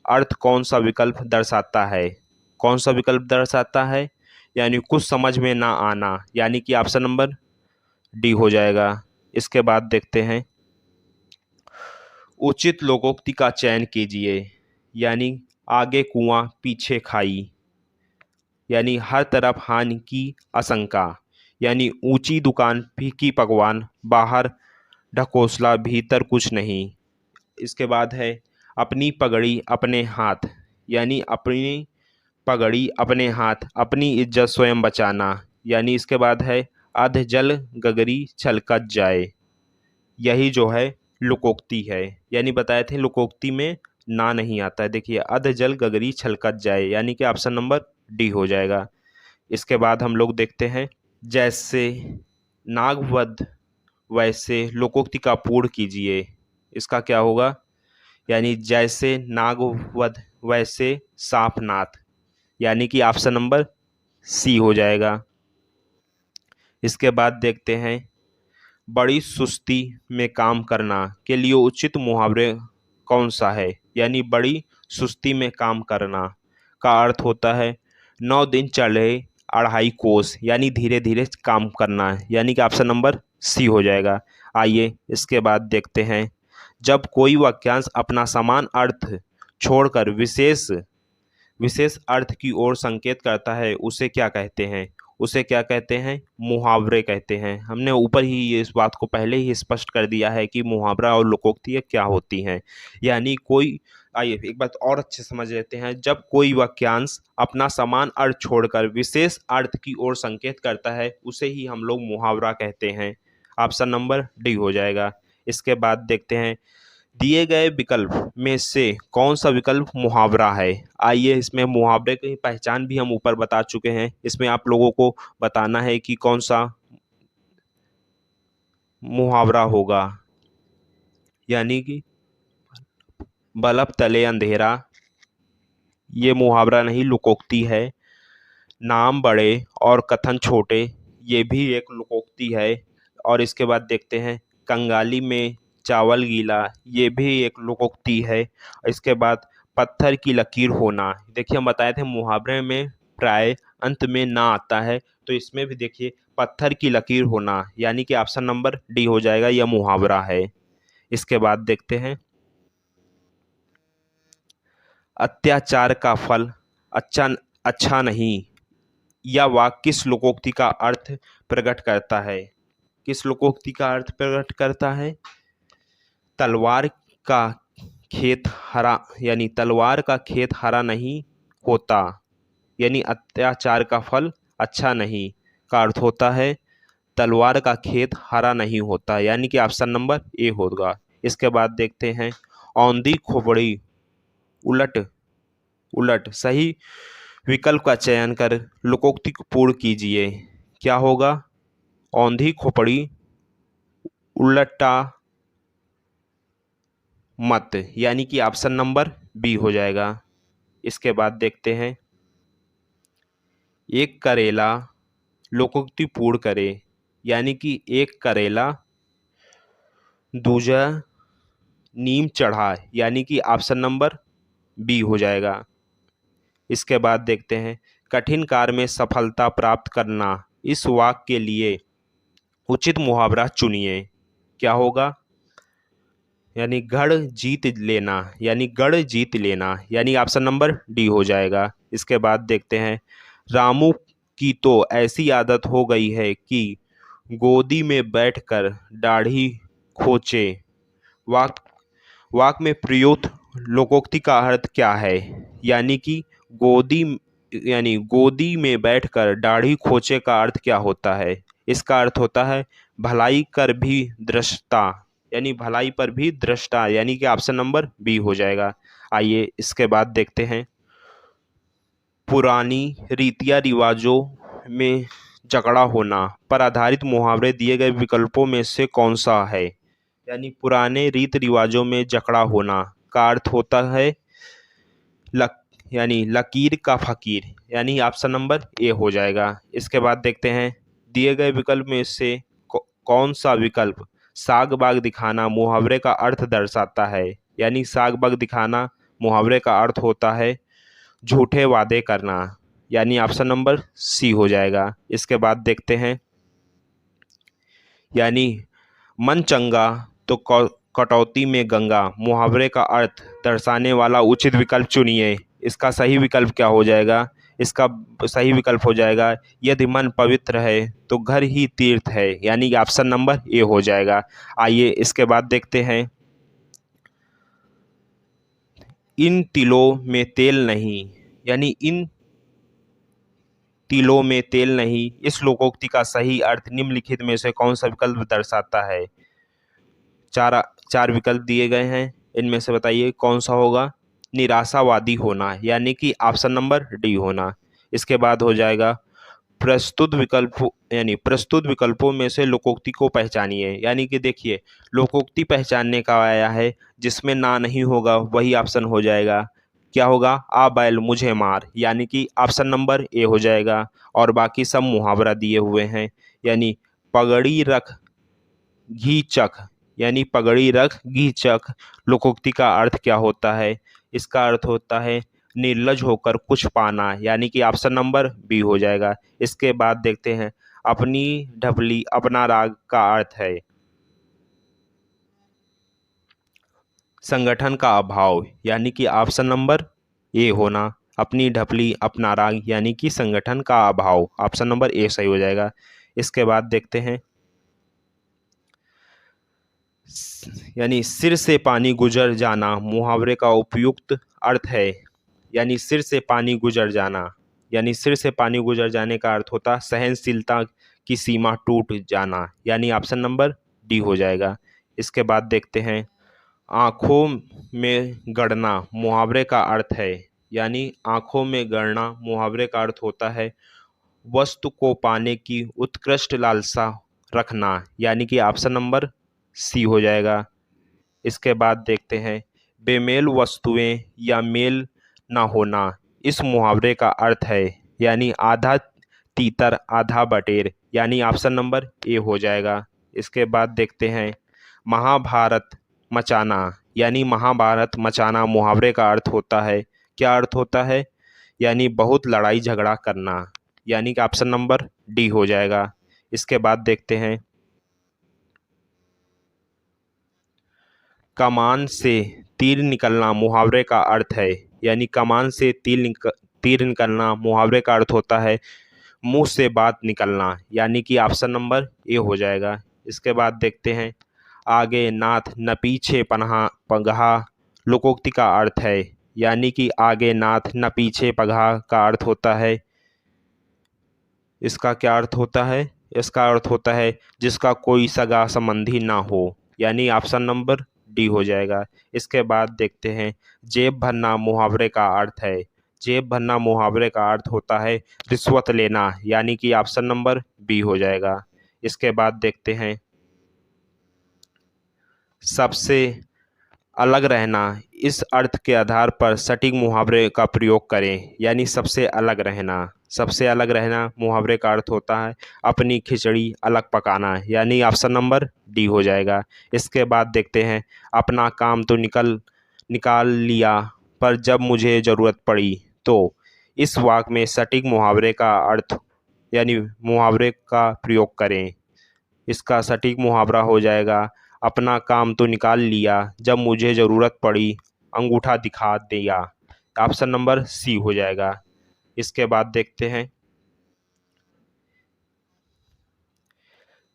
अर्थ कौन सा विकल्प दर्शाता है? कौन सा विकल्प दर्शाता है? यानी कुछ समझ में ना आना, यानी कि ऑप्शन नंबर डी हो जाएगा। इसके बाद देखते हैं, उचित लोकोक्ति का चयन कीजिए, यानी आगे कुआं पीछे खाई, यानी हर तरफ हानि की आशंका, यानी ऊंची दुकान फीकी पकवान, बाहर ढकोसला भीतर कुछ नहीं। इसके बाद है, अपनी पगड़ी अपने हाथ, यानी अपनी पगड़ी अपने हाथ, अपनी इज्जत स्वयं बचाना, यानी इसके बाद है, अध जल गगरी छलकत जाए। यही जो है लोकोक्ति है, यानी बताए थे लोकोक्ति में ना नहीं आता है। देखिए, अध जल गगरी छलकत जाए, यानी कि ऑप्शन नंबर डी हो जाएगा। इसके बाद हम लोग देखते हैं, जैसे नागवध वैसे लोकोक्ति का पूर्ण कीजिए। इसका क्या होगा? यानी जैसे नागवध वैसे सापनाथ, यानी कि ऑप्शन नंबर सी हो जाएगा। इसके बाद देखते हैं, बड़ी सुस्ती में काम करना के लिए उचित मुहावरे कौन सा है? यानी बड़ी सुस्ती में काम करना का अर्थ होता है 9 दिन चले 2.5 कोस, यानी धीरे धीरे काम करना, यानी कि ऑप्शन नंबर सी हो जाएगा। आइए इसके बाद देखते हैं, जब कोई वाक्यांश अपना समान अर्थ छोड़कर विशेष विशेष अर्थ की ओर संकेत करता है, उसे क्या कहते हैं? उसे क्या कहते हैं? मुहावरे कहते हैं। हमने ऊपर ही ये इस बात को पहले ही स्पष्ट कर दिया है कि मुहावरा और लोकोक्ति क्या होती हैं। यानी कोई, आइए एक बात और अच्छे समझ लेते हैं, जब कोई वाक्यांश अपना समान अर्थ छोड़कर विशेष अर्थ की ओर संकेत करता है, उसे ही हम लोग मुहावरा कहते हैं। ऑप्शन नंबर डी हो जाएगा। इसके बाद देखते हैं, दिए गए विकल्प में से कौन सा विकल्प मुहावरा है? आइए, इसमें मुहावरे की पहचान भी हम ऊपर बता चुके हैं। इसमें आप लोगों को बताना है कि कौन सा मुहावरा होगा, यानी कि बल्ब तले अंधेरा, ये मुहावरा नहीं, लोकोक्ति है। नाम बड़े और कथन छोटे, ये भी एक लोकोक्ति है। और इसके बाद देखते हैं, कंगाली में चावल गीला, ये भी एक लोकोक्ति है। इसके बाद पत्थर की लकीर होना, देखिए हम बताए थे मुहावरे में प्राय अंत में ना आता है, तो इसमें भी देखिए पत्थर की लकीर होना, यानी कि ऑप्शन नंबर डी हो जाएगा, यह मुहावरा है। इसके बाद देखते हैं, अत्याचार का फल अच्छा नहीं, यह वाक्य किस लोकोक्ति का अर्थ प्रकट करता है? किस लोकोक्ति का अर्थ प्रकट करता है? तलवार का खेत हरा, यानी तलवार का खेत हरा नहीं होता, यानी अत्याचार का फल अच्छा नहीं का अर्थ होता है तलवार का खेत हरा नहीं होता, यानी कि ऑप्शन नंबर ए होगा। इसके बाद देखते हैं, औंधी खोपड़ी उलट उलट, सही विकल्प का चयन कर लोकोक्ति को पूर्ण कीजिए। क्या होगा? औंधी खोपड़ी उलटा मत, यानी कि ऑप्शन नंबर बी हो जाएगा। इसके बाद देखते हैं, एक करेला लोकोक्ति पूर्ण करे, यानी कि एक करेला दूजा नीम चढ़ा, यानी कि ऑप्शन नंबर बी हो जाएगा। इसके बाद देखते हैं, कठिन कार्य में सफलता प्राप्त करना, इस वाक्य के लिए उचित मुहावरा चुनिए। क्या होगा? यानी गढ़ जीत लेना, यानी गढ़ जीत लेना, यानी ऑप्शन नंबर डी हो जाएगा। इसके बाद देखते हैं, रामू की तो ऐसी आदत हो गई है कि गोदी में बैठकर दाढ़ी खोचे। वाक्य में प्रयुक्त लोकोक्ति का अर्थ क्या है? यानी कि गोदी में बैठकर दाढ़ी खोचे का अर्थ क्या होता है? इसका अर्थ होता है भलाई कर भी दृष्टा, यानी भलाई पर भी दृष्टा, यानी कि ऑप्शन नंबर बी हो जाएगा। आइए इसके बाद देखते हैं, पुरानी रीतियां रिवाजों में झगड़ा होना पर आधारित मुहावरे दिए गए विकल्पों में से कौन सा है? यानी पुराने रीति रिवाजों में जकड़ा होना का अर्थ होता है यानी लकीर का फकीर, यानी ऑप्शन नंबर ए हो जाएगा। इसके बाद देखते हैं दिए गए विकल्प में से कौन सा विकल्प साग बाग दिखाना मुहावरे का अर्थ दर्शाता है। यानी साग बाग दिखाना मुहावरे का अर्थ होता है झूठे वादे करना, यानी ऑप्शन नंबर सी हो जाएगा। इसके बाद देखते हैं यानी मन चंगा तो कटौती में गंगा मुहावरे का अर्थ दर्शाने वाला उचित विकल्प चुनिए। इसका सही विकल्प क्या हो जाएगा? इसका सही विकल्प हो जाएगा यदि मन पवित्र है तो घर ही तीर्थ है, यानी कि ऑप्शन नंबर ए हो जाएगा। आइए इसके बाद देखते हैं इन तिलों में तेल नहीं, यानी इन तिलों में तेल नहीं, इस लोकोक्ति का सही अर्थ निम्नलिखित में से कौन सा विकल्प दर्शाता है। चार चार विकल्प दिए गए हैं, इनमें से बताइए कौन सा होगा। निराशावादी होना, यानी कि ऑप्शन नंबर डी होना। इसके बाद हो जाएगा प्रस्तुत विकल्प, यानी प्रस्तुत विकल्पों में से लोकोक्ति को पहचानिए। यानी कि देखिए लोकोक्ति पहचानने का आया है, जिसमें ना नहीं होगा वही ऑप्शन हो जाएगा। क्या होगा? आ बैल मुझे मार, यानी कि ऑप्शन नंबर ए हो जाएगा। और बाकी सब मुहावरा दिए हुए हैं, यानी पगड़ी रख घी चख, यानी पगड़ी रख घी चख लोकोक्ति का अर्थ क्या होता है? इसका अर्थ होता है निर्लज होकर कुछ पाना, यानी कि ऑप्शन नंबर बी हो जाएगा। इसके बाद देखते हैं अपनी ढपली अपना राग का अर्थ है संगठन का अभाव, यानी कि ऑप्शन नंबर ए होना। अपनी ढपली अपना राग यानी कि संगठन का अभाव, ऑप्शन नंबर ए सही हो जाएगा। इसके बाद देखते हैं यानी सिर से पानी गुजर जाना मुहावरे का उपयुक्त अर्थ है। यानी सिर से पानी गुजर जाना, यानी सिर से पानी गुजर जाने का अर्थ होता सहनशीलता की सीमा टूट जाना, यानी ऑप्शन नंबर डी हो जाएगा। इसके बाद देखते हैं आँखों में गड़ना मुहावरे का अर्थ है, यानी आँखों में गड़ना मुहावरे का अर्थ होता है वस्तु को पाने की उत्कृष्ट लालसा रखना, यानी कि ऑप्शन नंबर सी हो जाएगा। इसके बाद देखते हैं बेमेल वस्तुएं या मेल ना होना इस मुहावरे का अर्थ है, यानी आधा तीतर आधा बटेर, यानी ऑप्शन नंबर ए हो जाएगा। इसके बाद देखते हैं महाभारत मचाना, यानी महाभारत मचाना मुहावरे का अर्थ होता है, क्या अर्थ होता है? यानी बहुत लड़ाई झगड़ा करना, यानी कि ऑप्शन नंबर डी हो जाएगा। इसके बाद देखते हैं कमान से तीर निकलना मुहावरे का अर्थ है, यानी कमान से तीर निकलना मुहावरे का अर्थ होता है मुंह से बात निकलना, यानी कि ऑप्शन नंबर ए हो जाएगा। इसके बाद देखते हैं आगे नाथ न पीछे पनहा पगहा लोकोक्ति का अर्थ है, यानी कि आगे नाथ न पीछे पगहा का अर्थ होता है, इसका क्या अर्थ होता है? इसका अर्थ होता है जिसका कोई सगा संबंधी ना हो, यानी ऑप्शन नंबर डी हो जाएगा। इसके बाद देखते हैं जेब भरना मुहावरे का अर्थ है, जेब भरना मुहावरे का अर्थ होता है रिश्वत लेना, यानी कि ऑप्शन नंबर बी हो जाएगा। इसके बाद देखते हैं सबसे अलग रहना इस अर्थ के आधार पर सटीक मुहावरे का प्रयोग करें, यानी सबसे अलग रहना, सबसे अलग रहना मुहावरे का अर्थ होता है अपनी खिचड़ी अलग पकाना, यानी ऑप्शन नंबर डी हो जाएगा। इसके बाद देखते हैं अपना काम तो निकाल लिया पर जब मुझे ज़रूरत पड़ी तो इस वाक्य में सटीक मुहावरे का अर्थ यानी मुहावरे का प्रयोग करें। इसका सटीक मुहावरा हो जाएगा अपना काम तो निकाल लिया जब मुझे ज़रूरत पड़ी अंगूठा दिखा दिया, ऑप्शन नंबर सी हो जाएगा। इसके बाद देखते हैं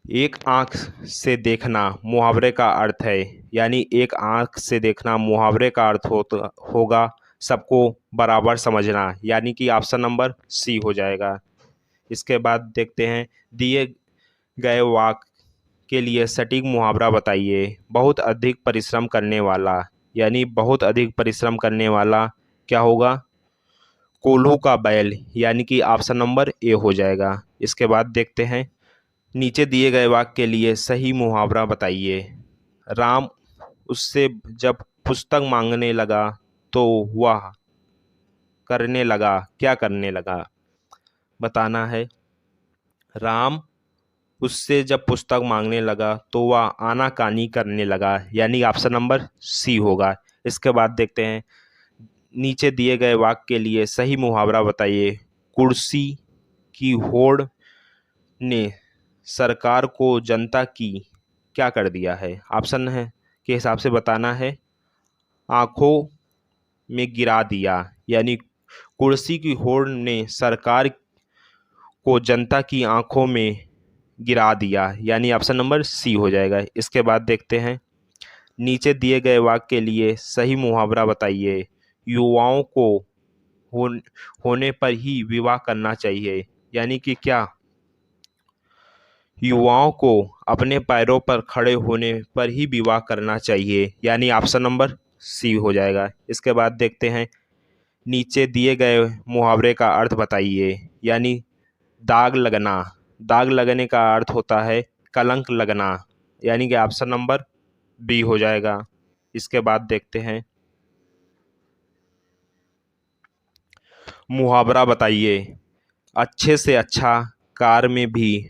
एक आँख से देखना मुहावरे का अर्थ है, यानी एक आँख से देखना मुहावरे का अर्थ होगा सबको बराबर समझना, यानी कि ऑप्शन नंबर सी हो जाएगा। इसके बाद देखते हैं दिए गए वाक्य के लिए सटीक मुहावरा बताइए। बहुत अधिक परिश्रम करने वाला, यानी बहुत अधिक परिश्रम करने वाला क्या होगा? कोल्हू का बैल, यानी कि ऑप्शन नंबर ए हो जाएगा। इसके बाद देखते हैं नीचे दिए गए वाक्य के लिए सही मुहावरा बताइए। राम उससे जब पुस्तक मांगने लगा तो वह करने लगा, क्या करने लगा बताना है। राम उससे जब पुस्तक मांगने लगा तो वह आनाकानी करने लगा, यानी ऑप्शन नंबर सी होगा। इसके बाद देखते हैं, नीचे दिए गए वाक्य के लिए सही मुहावरा बताइए। कुर्सी की होड़ ने सरकार को जनता की क्या कर दिया है। ऑप्शन है के हिसाब से बताना है, आंखों में गिरा दिया, यानी कुर्सी की होड़ ने सरकार को जनता की आंखों में गिरा दिया, यानी ऑप्शन नंबर सी हो जाएगा। इसके बाद देखते हैं, नीचे दिए गए वाक्य के लिए सही मुहावरा बताइए। युवाओं को होने पर ही विवाह करना चाहिए, यानी कि क्या युवाओं को अपने पैरों पर खड़े होने पर ही विवाह करना चाहिए, यानी ऑप्शन नंबर सी हो जाएगा। इसके बाद देखते हैं, नीचे दिए गए मुहावरे का अर्थ बताइए, यानी दाग लगना। दाग लगने का अर्थ होता है कलंक लगना, यानी कि ऑप्शन नंबर बी हो जाएगा। इसके बाद देखते हैं, मुहावरा बताइए। अच्छे से अच्छा कार में भी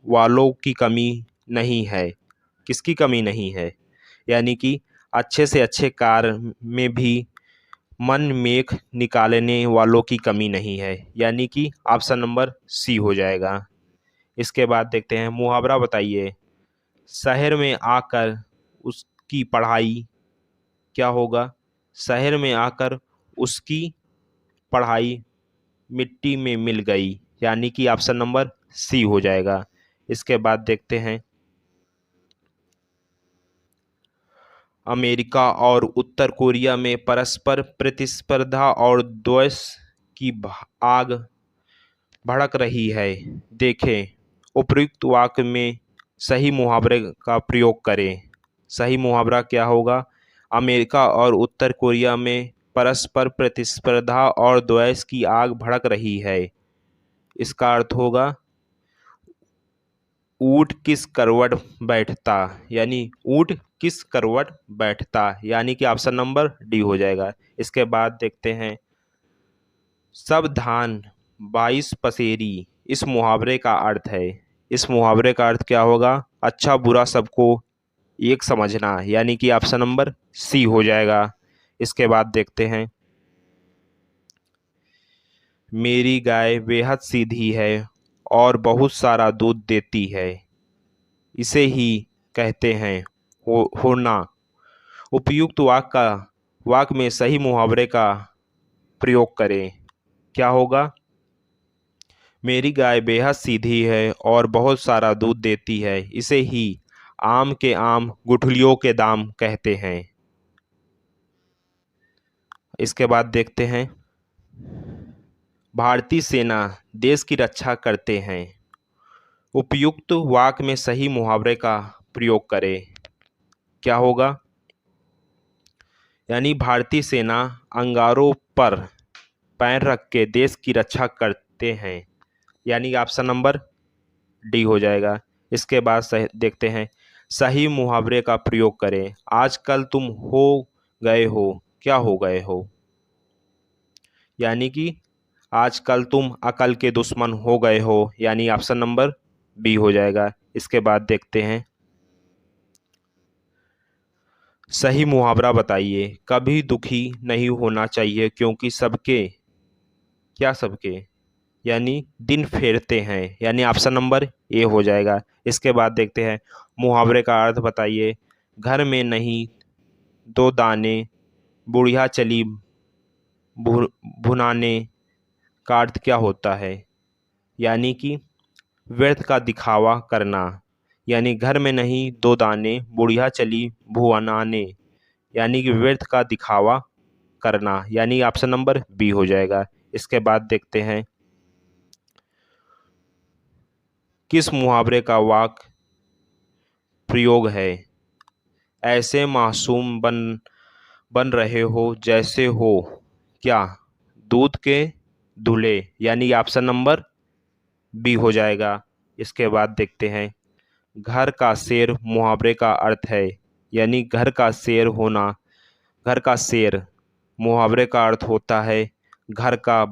वालों की कमी नहीं है। किसकी कमी नहीं है, यानी कि अच्छे से अच्छे कार में भी मन मेख निकालने वालों की कमी नहीं है, यानी कि ऑप्शन नंबर सी हो जाएगा। इसके बाद देखते हैं, मुहावरा बताइए। शहर में आकर उसकी पढ़ाई क्या होगा। शहर में आकर उसकी पढ़ाई मिट्टी में मिल गई, यानी कि ऑप्शन नंबर सी हो जाएगा। इसके बाद देखते हैं, अमेरिका और उत्तर कोरिया में परस्पर प्रतिस्पर्धा और द्वेष की आग भड़क रही है। देखें, उपयुक्त वाक्य में सही मुहावरे का प्रयोग करें। सही मुहावरा क्या होगा। अमेरिका और उत्तर कोरिया में परस्पर प्रतिस्पर्धा और द्वेष की आग भड़क रही है। इसका अर्थ होगा, ऊँट किस करवट बैठता, यानी ऊँट किस करवट बैठता, यानी कि ऑप्शन नंबर डी हो जाएगा। इसके बाद देखते हैं, सब धान 22 पसेरी इस मुहावरे का अर्थ है। इस मुहावरे का अर्थ क्या होगा। अच्छा बुरा सबको एक समझना, यानी कि ऑप्शन नंबर सी हो जाएगा। इसके बाद देखते हैं, मेरी गाय बेहद सीधी है और बहुत सारा दूध देती है, इसे ही कहते हैं होना। उपयुक्त वाक्य में सही मुहावरे का प्रयोग करें। क्या होगा। मेरी गाय बेहद सीधी है और बहुत सारा दूध देती है, इसे ही आम के आम गुठलियों के दाम कहते हैं। इसके बाद देखते हैं, भारतीय सेना देश की रक्षा करते हैं। उपयुक्त वाक्य में सही मुहावरे का प्रयोग करें। क्या होगा, यानी भारतीय सेना अंगारों पर पैर रख के देश की रक्षा करते हैं, यानी ऑप्शन नंबर डी हो जाएगा। इसके बाद देखते हैं, सही मुहावरे का प्रयोग करें। आजकल तुम हो गए हो, क्या हो गए हो, यानी कि आजकल तुम अकल के दुश्मन हो गए हो, यानी ऑप्शन नंबर बी हो जाएगा। इसके बाद देखते हैं, सही मुहावरा बताइए। कभी दुखी नहीं होना चाहिए क्योंकि सबके क्या सबके, यानी दिन फेरते हैं, यानी ऑप्शन नंबर ए हो जाएगा। इसके बाद देखते हैं, मुहावरे का अर्थ बताइए। घर में नहीं दो दाने बुढ़िया चली भुनाने का अर्थ क्या होता है, यानी कि व्यर्थ का दिखावा करना, यानी घर में नहीं दो दाने बुढ़िया चली भुनाने, यानी कि व्यर्थ का दिखावा करना, यानी ऑप्शन नंबर बी हो जाएगा। इसके बाद देखते हैं, किस मुहावरे का वाक्य प्रयोग है। ऐसे मासूम बन रहे हो जैसे हो क्या दूध के दूल्हे, यानी ऑप्शन नंबर बी हो जाएगा। इसके बाद देखते हैं, घर का शेर मुहावरे का अर्थ है, यानी घर का शेर होना। घर का शेर मुहावरे का अर्थ होता है घर का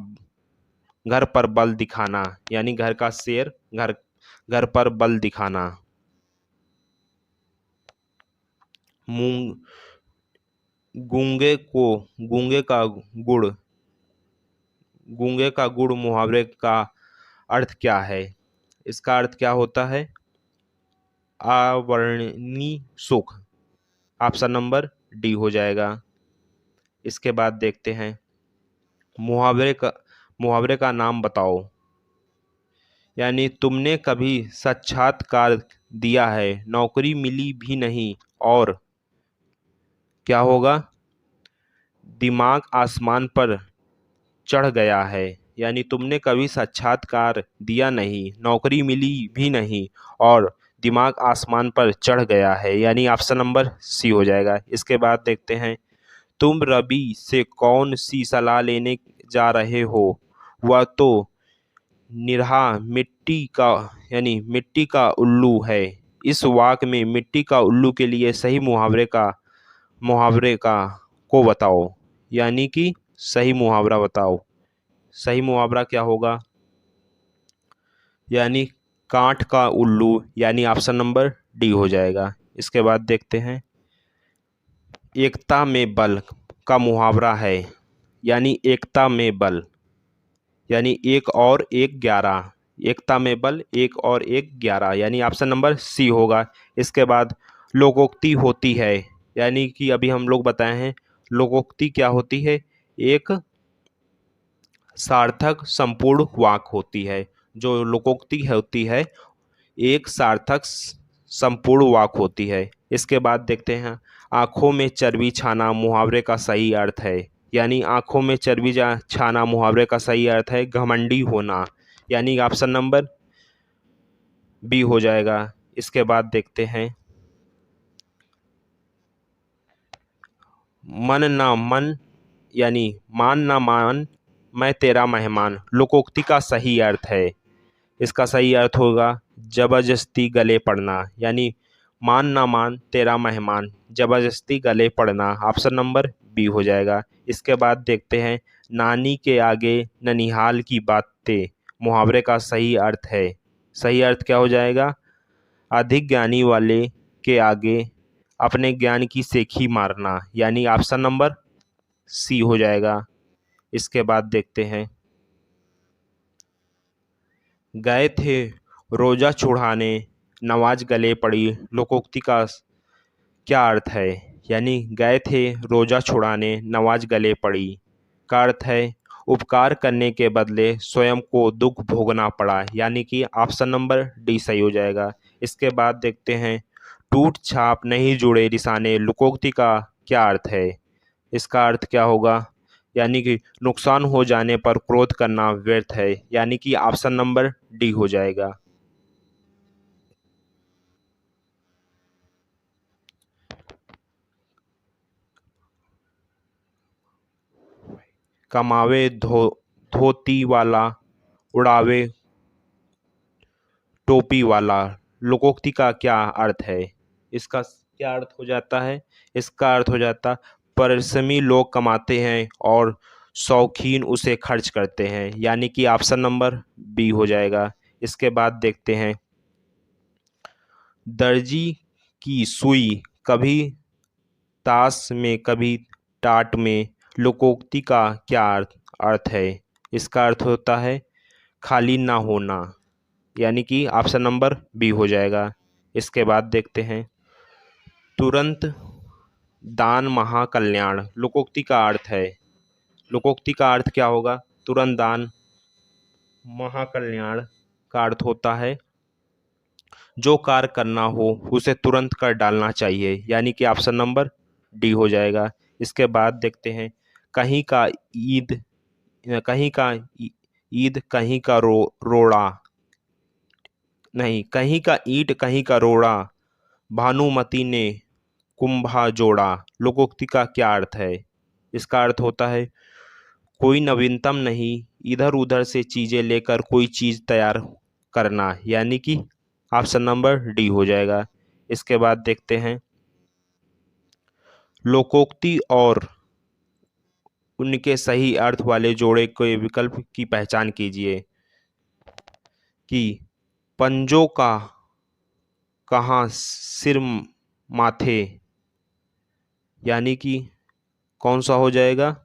घर पर बल दिखाना, यानी घर का शेर घर घर पर बल दिखाना। मूंग गूंगे को गुड़ गूंगे का गुड़ मुहावरे का अर्थ क्या है? इसका अर्थ क्या होता है? अवर्णनीय सुख। ऑप्शन नंबर डी हो जाएगा। इसके बाद देखते हैं मुहावरे का नाम बताओ। यानी तुमने कभी साक्षात्कार दिया है, नौकरी मिली भी नहीं, और क्या होगा? दिमाग आसमान पर चढ़ गया है। यानी तुमने कभी साक्षात्कार दिया नहीं, नौकरी मिली भी नहीं, और दिमाग आसमान पर चढ़ गया है, यानी ऑप्शन नंबर सी हो जाएगा। इसके बाद देखते हैं तुम रवि से कौन सी सलाह लेने जा रहे हो? वह तो निरहा मिट्टी का यानी मिट्टी का उल्लू है। इस वाक्य में मिट्टी का उल्लू के लिए सही मुहावरे का को बताओ, यानी कि सही मुहावरा बताओ। सही मुहावरा क्या होगा? यानी कांट का उल्लू, यानी ऑप्शन नंबर डी हो जाएगा। इसके बाद देखते हैं एकता में बल का मुहावरा है। यानी एकता में बल, यानी एक और एक 11। एकता में बल, एक और एक 11, यानी ऑप्शन नंबर सी होगा। इसके बाद लोकोक्ति होती है, यानी कि अभी हम लोग बताए हैं लोकोक्ति क्या होती है? एक सार्थक संपूर्ण वाक्य होती है। जो लोकोक्ति होती है एक सार्थक संपूर्ण वाक्य होती है। इसके बाद देखते हैं आंखों में चर्बी छाना मुहावरे का सही अर्थ है। यानी आंखों में चर्बी छाना मुहावरे का सही अर्थ है घमंडी होना, यानी ऑप्शन नंबर बी हो जाएगा। इसके बाद देखते हैं मन ना मन, यानी मान ना मान मैं तेरा मेहमान लोकोक्ति का सही अर्थ है। इसका सही अर्थ होगा जबरदस्ती गले पड़ना, यानी मान ना मान तेरा मेहमान जबरदस्ती गले पड़ना, ऑप्शन नंबर बी हो जाएगा। इसके बाद देखते हैं नानी के आगे ननिहाल की बातें मुहावरे का सही अर्थ है। सही अर्थ क्या हो जाएगा? अधिक ज्ञानी वाले के आगे अपने ज्ञान की सेखी मारना, यानी ऑप्शन नंबर सी हो जाएगा। इसके बाद देखते हैं गए थे रोजा छुड़ाने नमाज गले पड़ी लोकोक्ति का क्या अर्थ है? यानी गए थे रोजा छुड़ाने नमाज गले पड़ी का अर्थ है उपकार करने के बदले स्वयं को दुख भोगना पड़ा, यानी कि ऑप्शन नंबर डी सही हो जाएगा। इसके बाद देखते हैं टूट छाप नहीं जुड़े रिसाने लोकोक्ति का क्या अर्थ है? इसका अर्थ क्या होगा? यानी कि नुकसान हो जाने पर क्रोध करना व्यर्थ है, यानी कि ऑप्शन नंबर डी हो जाएगा। कमावे धोती वाला उड़ावे टोपी वाला लोकोक्ति का क्या अर्थ है? इसका क्या अर्थ हो जाता है? इसका अर्थ हो जाता परिश्रमी लोग कमाते हैं और शौकीन उसे खर्च करते हैं, यानी कि ऑप्शन नंबर बी हो जाएगा। इसके बाद देखते हैं दर्जी की सुई कभी ताश में कभी टाट में लोकोक्ति का क्या अर्थ है? इसका अर्थ होता है खाली ना होना, यानी कि ऑप्शन नंबर बी हो जाएगा। इसके बाद देखते हैं तुरंत दान महाकल्याण लोकोक्ति का अर्थ है। लोकोक्ति का अर्थ क्या होगा? तुरंत दान महाकल्याण का अर्थ होता है जो कार्य करना हो उसे तुरंत कर डालना चाहिए, यानी कि ऑप्शन नंबर डी हो जाएगा। इसके बाद देखते हैं कहीं का ईद कहीं का ईद कहीं का रोड़ा नहीं कहीं का ईंट कहीं का रोड़ा भानुमति ने कुंभा जोड़ा लोकोक्ति का क्या अर्थ है? इसका अर्थ होता है कोई नवीनतम नहीं इधर उधर से चीजें लेकर कोई चीज तैयार करना, यानी कि ऑप्शन नंबर डी हो जाएगा। इसके बाद देखते हैं लोकोक्ति और उनके सही अर्थ वाले जोड़े के विकल्प की पहचान कीजिए। कि पंजों का कहाँ सिर माथे, यानी कि कौन सा हो जाएगा?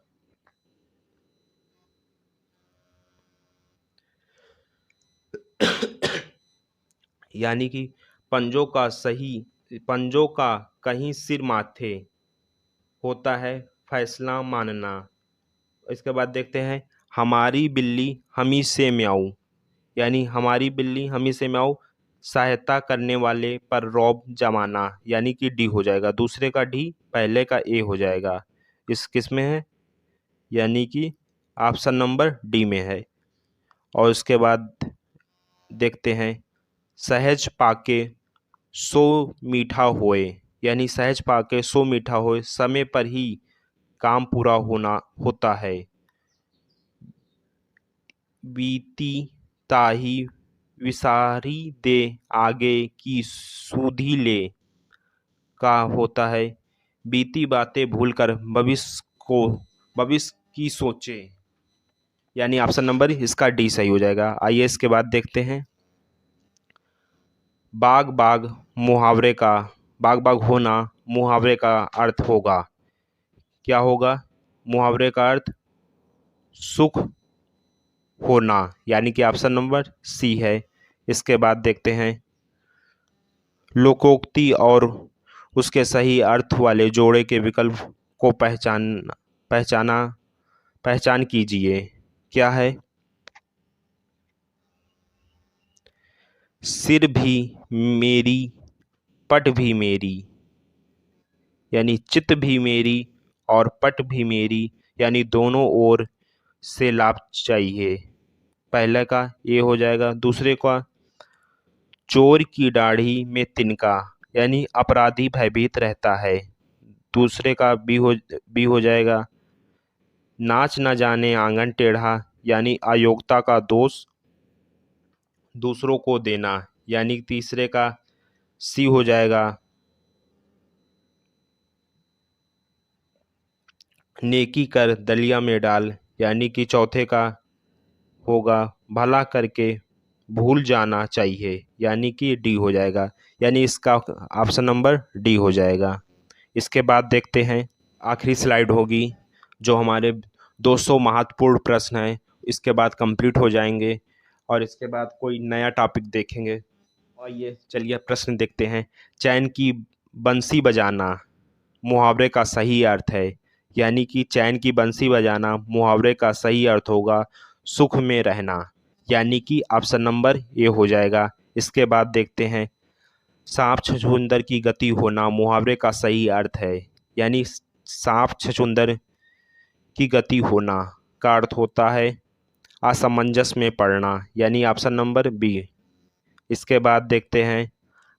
यानी कि पंजों का कहीं सिर माथे होता है फैसला मानना। इसके बाद देखते हैं हमारी बिल्ली हमी से म्याऊं, यानी हमारी बिल्ली हमी से म्याऊं सहायता करने वाले पर रौब जमाना, यानी कि डी हो जाएगा। दूसरे का डी, पहले का ए हो जाएगा। इस किस में है? यानी कि ऑप्शन नंबर डी में है। और उसके बाद देखते हैं सहज पाके सो मीठा होए, यानी सहज पाके सो मीठा होए समय पर ही काम पूरा होना होता है। बीती ताही विसारी दे आगे की सुधि ले का होता है बीती बातें भूलकर भविष्य की सोचे, यानी ऑप्शन नंबर इसका डी सही हो जाएगा। आइए इसके बाद देखते हैं बाग बाग मुहावरे का बाग बाग होना मुहावरे का अर्थ होगा। क्या होगा मुहावरे का अर्थ? सुख होना, यानी कि ऑप्शन नंबर सी है। इसके बाद देखते हैं लोकोक्ति और उसके सही अर्थ वाले जोड़े के विकल्प को पहचाना पहचान कीजिए। क्या है? सिर भी मेरी पट भी मेरी, यानी चित भी मेरी और पट भी मेरी, यानी दोनों ओर से लाभ चाहिए। पहले का ये हो जाएगा। दूसरे का चोर की दाढ़ी में तिनका, यानी अपराधी भयभीत रहता है। दूसरे का बी हो जाएगा। नाच न जाने आंगन टेढ़ा, यानी अयोग्यता का दोष दूसरों को देना, यानी तीसरे का सी हो जाएगा। नेकी कर दलिया में डाल, यानी कि चौथे का होगा भला करके भूल जाना चाहिए, यानी कि डी हो जाएगा। यानी इसका ऑप्शन नंबर डी हो जाएगा। इसके बाद देखते हैं आखिरी स्लाइड होगी जो हमारे 200 महत्वपूर्ण प्रश्न हैं। इसके बाद कंप्लीट हो जाएंगे और इसके बाद कोई नया टॉपिक देखेंगे। आइए चलिए प्रश्न देखते हैं। चैन की बंसी बजाना मुहावरे का सही अर्थ है, यानी कि चैन की बंसी बजाना मुहावरे का सही अर्थ होगा सुख में रहना, यानी कि ऑप्शन नंबर ए हो जाएगा। इसके बाद देखते हैं सांप छछूंदर की गति होना मुहावरे का सही अर्थ है, यानी सांप छछूंदर की गति होना का अर्थ होता है असमंजस में पड़ना, यानी ऑप्शन नंबर बी। इसके बाद देखते हैं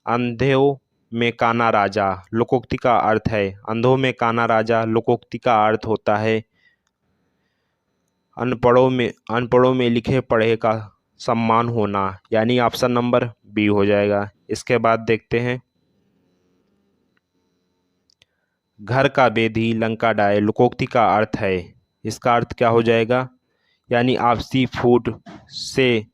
अंधों में काना राजा लोकोक्ति का अर्थ है। अंधों में काना राजा लोकोक्ति का अर्थ होता है अनपढ़ों में लिखे पढ़े का सम्मान होना, यानी ऑप्शन नंबर बी हो जाएगा। इसके बाद देखते हैं घर का बेदी लंका डाय लोकोक्ति का अर्थ है। इसका अर्थ क्या हो जाएगा? यानी आपसी फूट से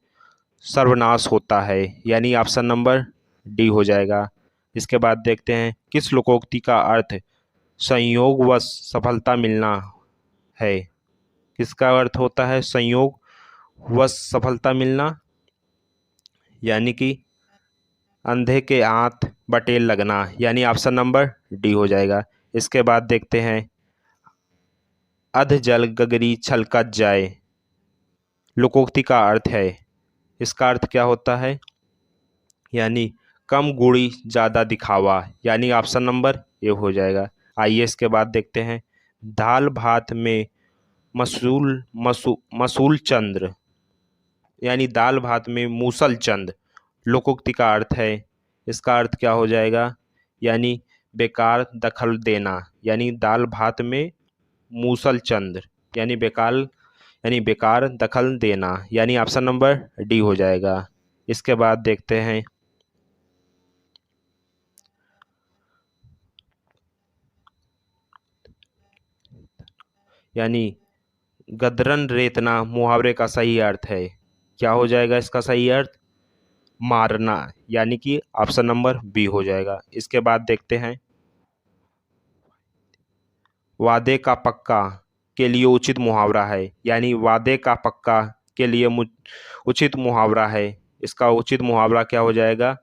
सर्वनाश होता है, यानी ऑप्शन नंबर डी हो जाएगा। इसके बाद देखते हैं किस लोकोक्ति का अर्थ संयोग व सफलता मिलना है। किसका अर्थ होता है संयोग व सफलता मिलना, यानी कि अंधे के हाथ बटेर लगना, यानी ऑप्शन नंबर डी हो जाएगा। इसके बाद देखते हैं अध जल गगरी छलकत जाए लोकोक्ति का अर्थ है। इसका अर्थ क्या होता है? यानी कम गुड़ी ज़्यादा दिखावा, यानी ऑप्शन नंबर ए हो जाएगा। आइए इसके बाद देखते हैं दाल भात में मसूल चंद्र, यानी दाल भात में मूसल चंद लोकोक्ति का अर्थ है। इसका अर्थ क्या हो जाएगा? यानी बेकार दखल देना, यानी दाल भात में मूसल चंद्र यानी बेकार दखल देना, यानी ऑप्शन नंबर डी हो जाएगा। इसके बाद देखते हैं यानी गदरन रेतना मुहावरे का सही अर्थ है। क्या हो जाएगा इसका सही अर्थ? मारना, यानी कि ऑप्शन नंबर बी हो जाएगा। इसके बाद देखते हैं, वादे का पक्का के लिए उचित मुहावरा है, यानी वादे का पक्का के लिए उचित मुहावरा है। इसका उचित मुहावरा क्या हो जाएगा?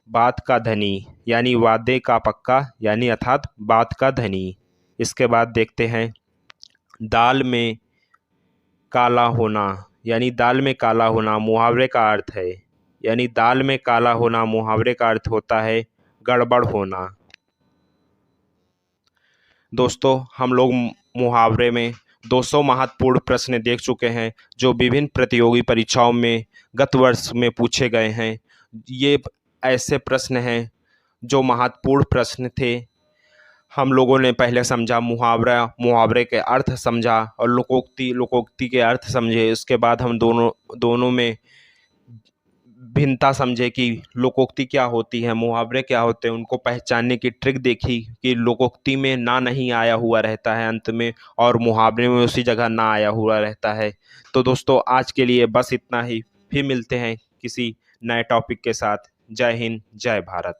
बात का धनी, यानी वादे का पक्का यानी अर्थात बात का धनी। इसके बाद देखते हैं, दाल में काला होना, यानी दाल में काला होना मुहावरे का अर्थ है, यानी दाल में काला होना मुहावरे का अर्थ होता है गड़बड़ होना। दोस्तों, हम लोग मुहावरे में 200 महत्वपूर्ण प्रश्न देख चुके हैं जो विभिन्न प्रतियोगी परीक्षाओं में गत वर्ष में पूछे गए हैं। ये ऐसे प्रश्न हैं जो महत्वपूर्ण प्रश्न थे। हम लोगों ने पहले समझा मुहावरा, मुहावरे के अर्थ समझा और लोकोक्ति, लोकोक्ति के अर्थ समझे। उसके बाद हम दोनों में भिन्नता समझे कि लोकोक्ति क्या होती है, मुहावरे क्या होते हैं, उनको पहचानने की ट्रिक देखी कि लोकोक्ति में ना नहीं आया हुआ रहता है अंत में, और मुहावरे में उसी जगह ना आया हुआ रहता है। तो दोस्तों, आज के लिए बस इतना ही। फिर मिलते हैं किसी नए टॉपिक के साथ। जय हिंद, जय भारत।